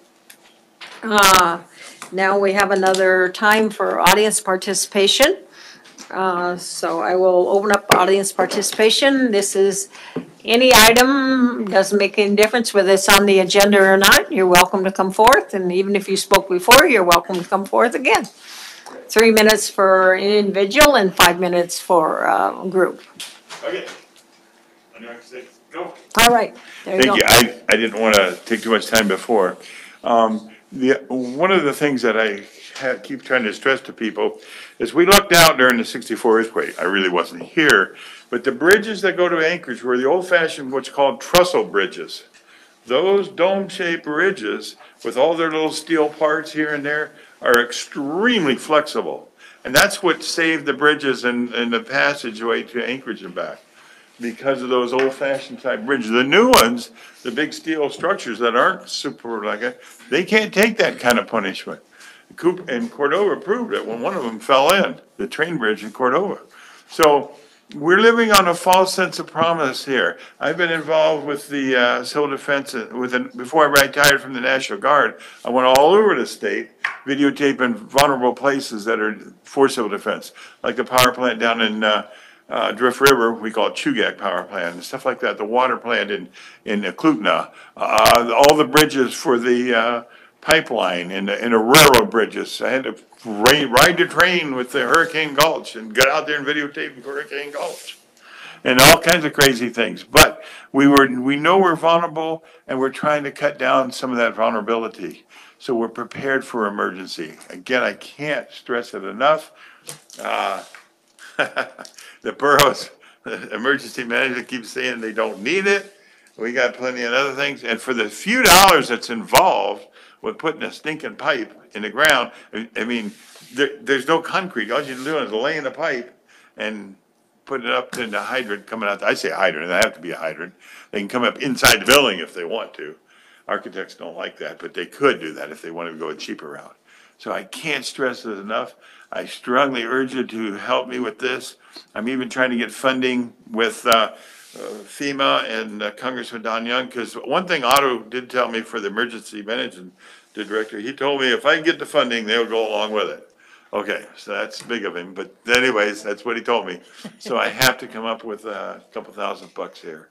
Now we have another time for audience participation. So I will open up audience participation. This is any item, doesn't make any difference whether it's on the agenda or not. You're welcome to come forth, and even if you spoke before, you're welcome to come forth again. 3 minutes for an individual and 5 minutes for a group.
Okay. Go.
All right, there you go.
Thank you. I didn't want to take too much time before. One of the things that I keep trying to stress to people is we lucked out during the '64 earthquake. I really wasn't here, but the bridges that go to Anchorage were the old-fashioned, what's called trestle bridges. Those dome-shaped bridges with all their little steel parts here and there are extremely flexible. And that's what saved the bridges and the passageway to Anchorage and back, because of those old-fashioned type bridges. The new ones, the big steel structures that aren't super like that, they can't take that kind of punishment. Coop and Cordova proved it when one of them fell in, the train bridge in Cordova. So we're living on a false sense of promise here. I've been involved with the civil defense before I retired from the National Guard. I went all over the state videotaping vulnerable places that are for civil defense, like the power plant down in Drift River, we call it Chugach Power Plant, and stuff like that. The water plant in Klutna, all the bridges for the pipeline and the railroad bridges. I had to ride the train with the Hurricane Gulch and get out there and videotape Hurricane Gulch and all kinds of crazy things. But we know we're vulnerable, and we're trying to cut down some of that vulnerability. So we're prepared for emergency. Again, I can't stress it enough. The borough's emergency manager keeps saying they don't need it. We got plenty of other things. And for the few dollars that's involved with putting a stinking pipe in the ground, I mean, there's no concrete. All you're doing is laying the pipe and putting it up to the hydrant coming out. I say hydrant, it have to be a hydrant. They can come up inside the building if they want to. Architects don't like that, but they could do that if they wanted to go a cheaper route. So I can't stress it enough. I strongly urge you to help me with this. I'm even trying to get funding with FEMA and Congressman Don Young, because one thing Otto did tell me for the emergency management director, he told me if I can get the funding, they'll go along with it. Okay, so that's big of him, but anyways, that's what he told me. So I have to come up with a couple $1,000 here.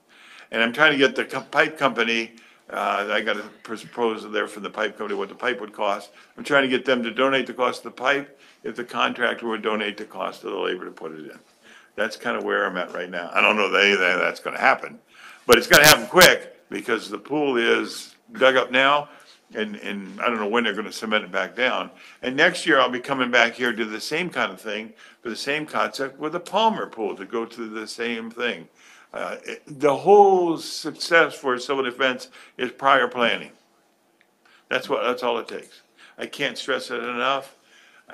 And I'm trying to get the pipe company, I got a proposal there from the pipe company, what the pipe would cost. I'm trying to get them to donate the cost of the pipe if the contractor would donate the cost of the labor to put it in. That's kind of where I'm at right now. I don't know that anything that's going to happen, but it's going to happen quick because the pool is dug up now, and I don't know when they're going to cement it back down. And next year I'll be coming back here to do the same kind of thing for the same concept with a Palmer pool to go to the same thing. The whole success for civil defense is prior planning. That's all it takes. I can't stress it enough.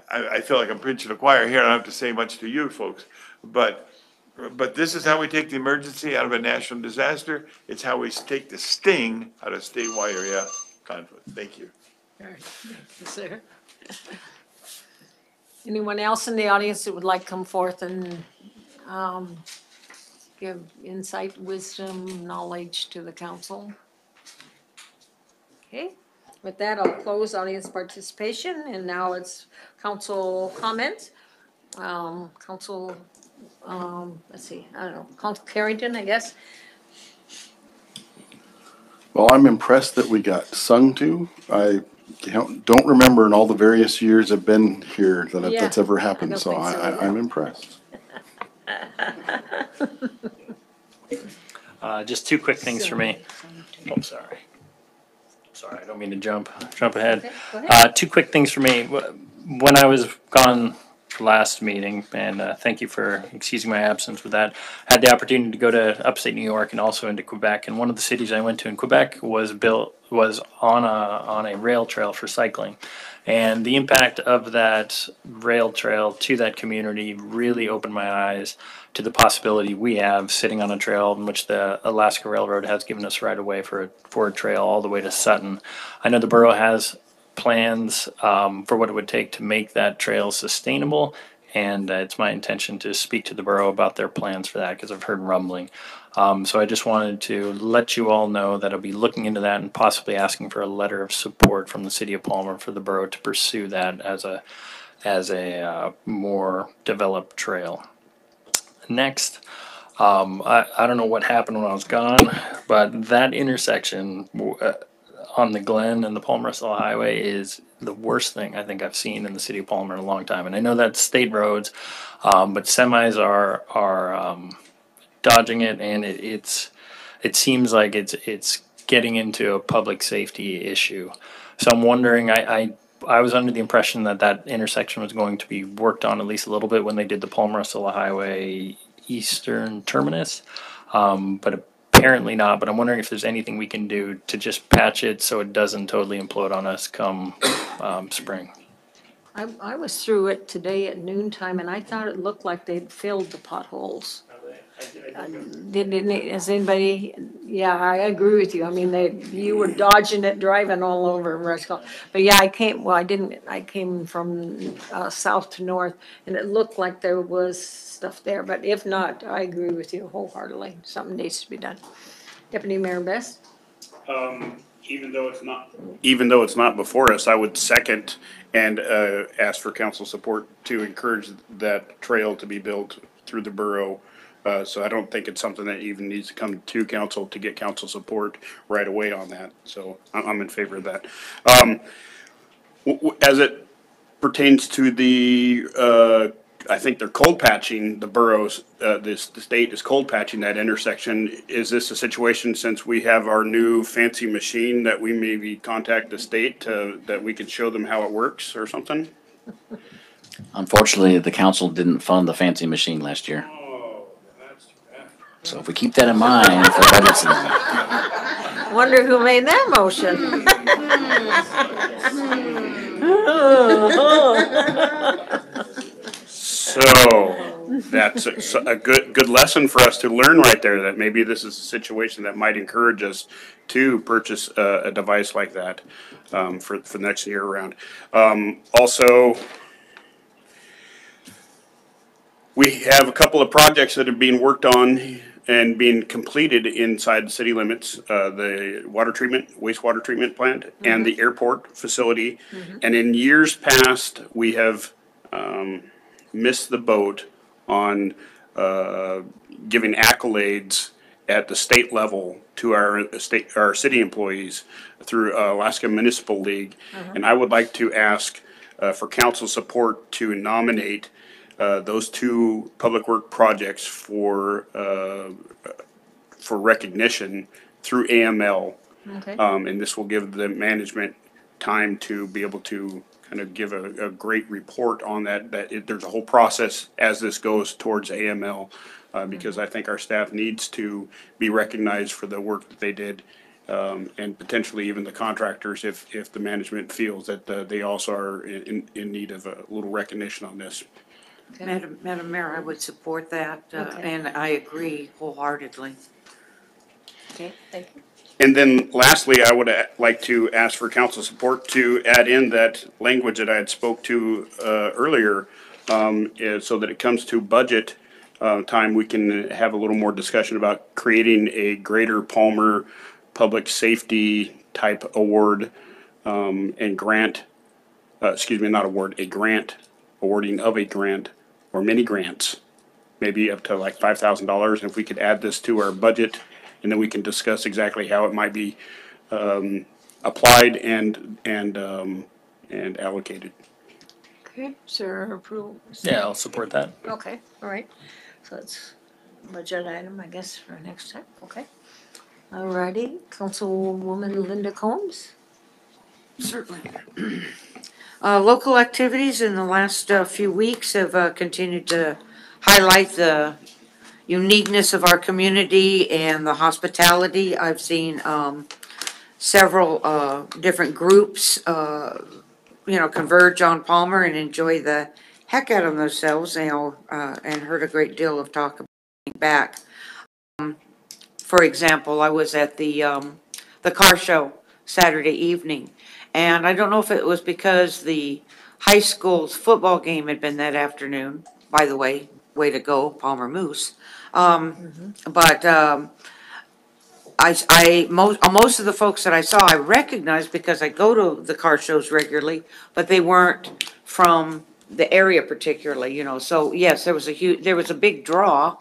I feel like I'm preaching to the choir here. I don't have to say much to you folks, but this is how we take the emergency out of a national disaster. It's how we take the sting out of statewide area conflict. Thank you.
All right. Thank you, sir. Anyone else in the audience that would like to come forth and give insight, wisdom, knowledge to the council? Okay. With that, I'll close audience participation, and now it's council comments. Council, let's see, I don't know, Council Carrington, I guess.
Well, I'm impressed that we got sung to. I don't remember in all the various years I've been here that that's ever happened, so I'm impressed.
Just 2 quick things for me. Oh, sorry. Sorry, I don't mean to jump ahead.
Okay, go ahead.
Two quick things for me. When I was gone last meeting, and thank you for excusing my absence with that, I had the opportunity to go to upstate New York and also into Quebec. And one of the cities I went to in Quebec was on a rail trail for cycling. And the impact of that rail trail to that community really opened my eyes to the possibility we have sitting on a trail in which the Alaska Railroad has given us right away for a trail all the way to Sutton. I know the borough has plans for what it would take to make that trail sustainable, and it's my intention to speak to the borough about their plans for that because I've heard rumbling. So I just wanted to let you all know that I'll be looking into that and possibly asking for a letter of support from the city of Palmer for the borough to pursue that as a more developed trail. Next, I don't know what happened when I was gone, but that intersection on the Glen and the Palmer-Russell Highway is the worst thing I think I've seen in the city of Palmer in a long time. And I know that's state roads, but semis are dodging it, and it seems like it's getting into a public safety issue. So I'm wondering, I was under the impression that intersection was going to be worked on at least a little bit when they did the Palmer-Russell Highway eastern terminus, but apparently not. But I'm wondering if there's anything we can do to just patch it so it doesn't totally implode on us come spring.
I was through it today at noontime, and I thought it looked like they'd filled the potholes. Is anybody, yeah, I agree with you. I mean, you were dodging it, driving all over Rushville. But yeah, I came from south to north, and it looked like there was stuff there. But if not, I agree with you wholeheartedly. Something needs to be done. Deputy Mayor Best?
Even though it's not before us, I would second and ask for council support to encourage that trail to be built through the borough. So I don't think it's something that even needs to come to council to get council support right away on that. So I'm in favor of that. As it pertains to the, I think they're cold patching the boroughs, the state is cold patching that intersection. Is this a situation, since we have our new fancy machine, that we maybe contact the state that we can show them how it works or something?
Unfortunately, the council didn't fund the fancy machine last year. So if we keep that in mind for budget season.
Wonder who made that motion?
So that's a good lesson for us to learn right there, that maybe this is a situation that might encourage us to purchase a device like that for next year around. Also, we have a couple of projects that are being worked on and being completed inside the city limits, the wastewater treatment plant, and the airport facility. And in years past, we have missed the boat on giving accolades at the state level to our city employees through Alaska Municipal League. And I would like to ask for council support to nominate those two public work projects for recognition through AML.
Okay.
And this will give the management time to be able to kind of give a great report on that, there's a whole process as this goes towards AML, because I think our staff needs to be recognized for the work that they did, and potentially even the contractors if the management feels that they also are in need of a little recognition on this.
Okay.
Madam Mayor, I would support that,
Okay.
and I agree wholeheartedly.
Okay, thank you.
And then lastly, I would like to ask for council support to add in that language that I had spoke to earlier, so that it comes to budget time, we can have a little more discussion about creating a Greater Palmer Public Safety type award and grant, not award, a grant, awarding of a grant or many grants, maybe up to like $5,000. And if we could add this to our budget, and then we can discuss exactly how it might be applied and allocated.
Okay, sir, approval?
Yeah, I'll support that.
Okay, all right. So it's a budget item, I guess, for next time, okay. All righty, Councilwoman Linda Combs?
Certainly. Local activities in the last few weeks have continued to highlight the uniqueness of our community and the hospitality. I've seen several different groups, converge on Palmer and enjoy the heck out of themselves, and heard a great deal of talk about being back. For example, I was at the car show Saturday evening, and I don't know if it was because the high school's football game had been that afternoon. By the way to go, Palmer Moose. But most of the folks that I saw, I recognized because I go to the car shows regularly, but they weren't from the area particularly, So yes, there was a big draw,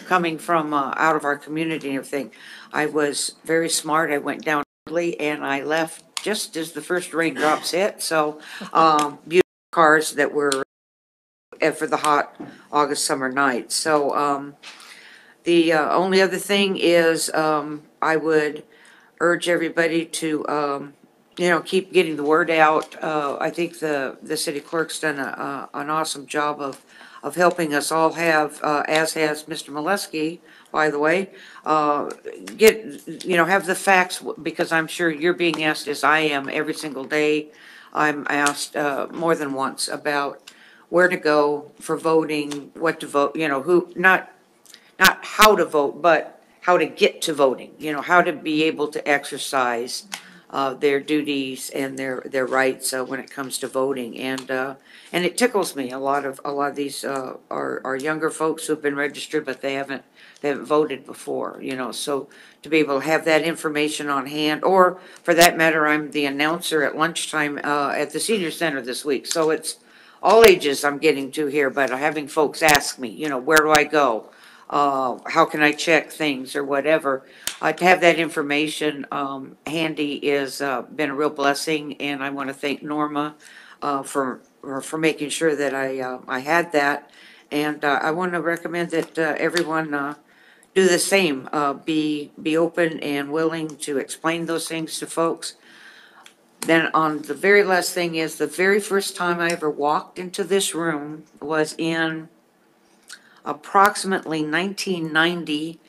coming from out of our community and everything. I was very smart. I went down early and I left just as the first raindrops hit. So beautiful cars that were for the hot August summer night. So the only other thing is I would urge everybody to keep getting the word out. I think the city clerk's done an awesome job of helping us all have, as has Mr. Molesky, by the way, have the facts, because I'm sure you're being asked, as I am, every single day. I'm asked more than once about where to go for voting, what to vote, not how to vote, but how to get to voting, how to be able to exercise their duties and their rights when it comes to voting. And it tickles me. A lot of these are younger folks who've been registered, but they haven't voted before, so to be able to have that information on hand, or for that matter, I'm the announcer at lunchtime at the senior center this week. So it's all ages I'm getting to here, but having folks ask me, where do I go? How can I check things or whatever? To have that information handy is been a real blessing, and I want to thank Norma for making sure that I had that. And I want to recommend that everyone do the same. Be open and willing to explain those things to folks. Then on the very last thing is, the very first time I ever walked into this room was in approximately 1990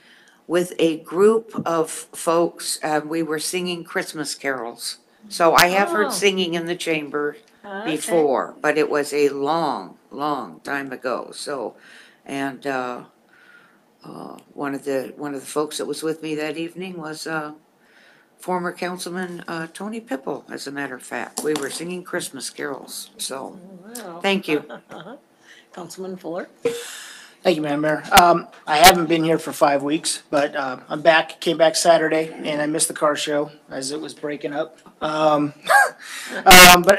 with a group of folks. We were singing Christmas carols. So I have heard singing in the chamber before, but it was a long, long time ago. So, and one of the folks that was with me that evening was former Councilman Tony Pipple, as a matter of fact. We were singing Christmas carols. So, thank you.
Councilman Fuller?
Thank you, Madam Mayor. I haven't been here for 5 weeks, but I'm back, came back Saturday, and I missed the car show as it was breaking up. But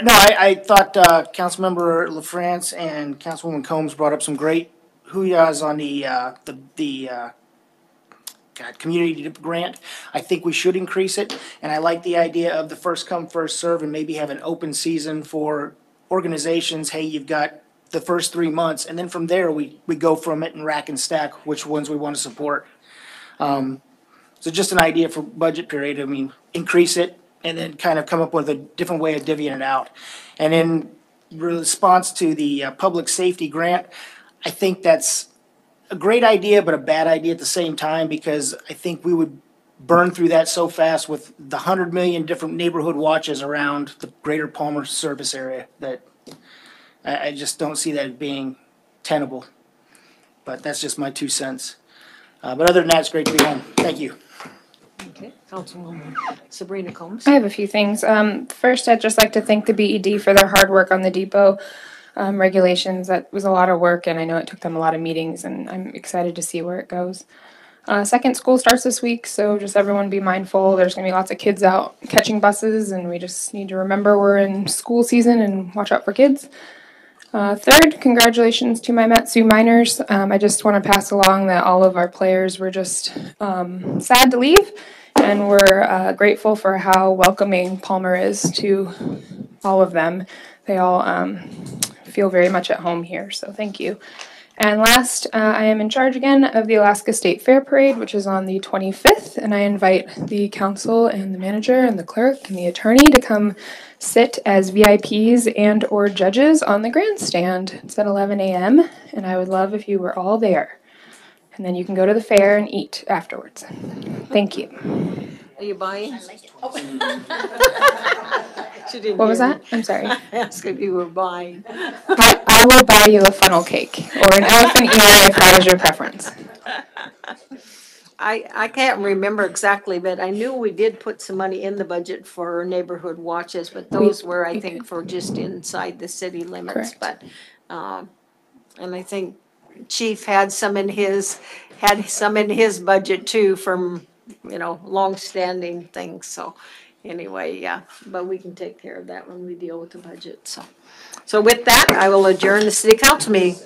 no, I thought Councilmember LaFrance and Councilwoman Combs brought up some great hoo-yahs on the community grant. I think we should increase it, and I like the idea of the first come, first serve, and maybe have an open season for organizations. Hey, you've got the first 3 months, and then from there we go from it and rack and stack which ones we want to support. So just an idea for budget period. I mean, increase it and then kind of come up with a different way of divvying it out. And in response to the public safety grant, I think that's a great idea, but a bad idea at the same time, because I think we would burn through that so fast with the 100 million different neighborhood watches around the greater Palmer service area that I just don't see that being tenable. But that's just my 2 cents. But other than that, it's great to be home. Thank you.
Okay, Councilwoman Sabrina Combs?
I have a few things. First, I'd just like to thank the BED for their hard work on the depot regulations. That was a lot of work, and I know it took them a lot of meetings, and I'm excited to see where it goes. Second, school starts this week, so just everyone be mindful. There's going to be lots of kids out catching buses, and we just need to remember we're in school season and watch out for kids. Third, congratulations to my Metsu Miners. I just want to pass along that all of our players were just sad to leave, and we're grateful for how welcoming Palmer is to all of them. They all feel very much at home here, so thank you. And last, I am in charge again of the Alaska State Fair Parade, which is on the 25th, and I invite the council and the manager and the clerk and the attorney to come sit as VIPs and or judges on the grandstand. It's at 11 a.m., and I would love if you were all there. And then you can go to the fair and eat afterwards. Thank you.
Are you buying?
What was that? I'm sorry.
I asked if you were buying.
I will buy you a funnel cake or an elephant ear if that is your preference.
I can't remember exactly, but I knew we did put some money in the budget for neighborhood watches, but those were, I think, for just inside the city limits.
Correct.
But, and I think Chief had some in his budget too from, longstanding things. So anyway, yeah, but we can take care of that when we deal with the budget. So with that, I will adjourn the city council meeting.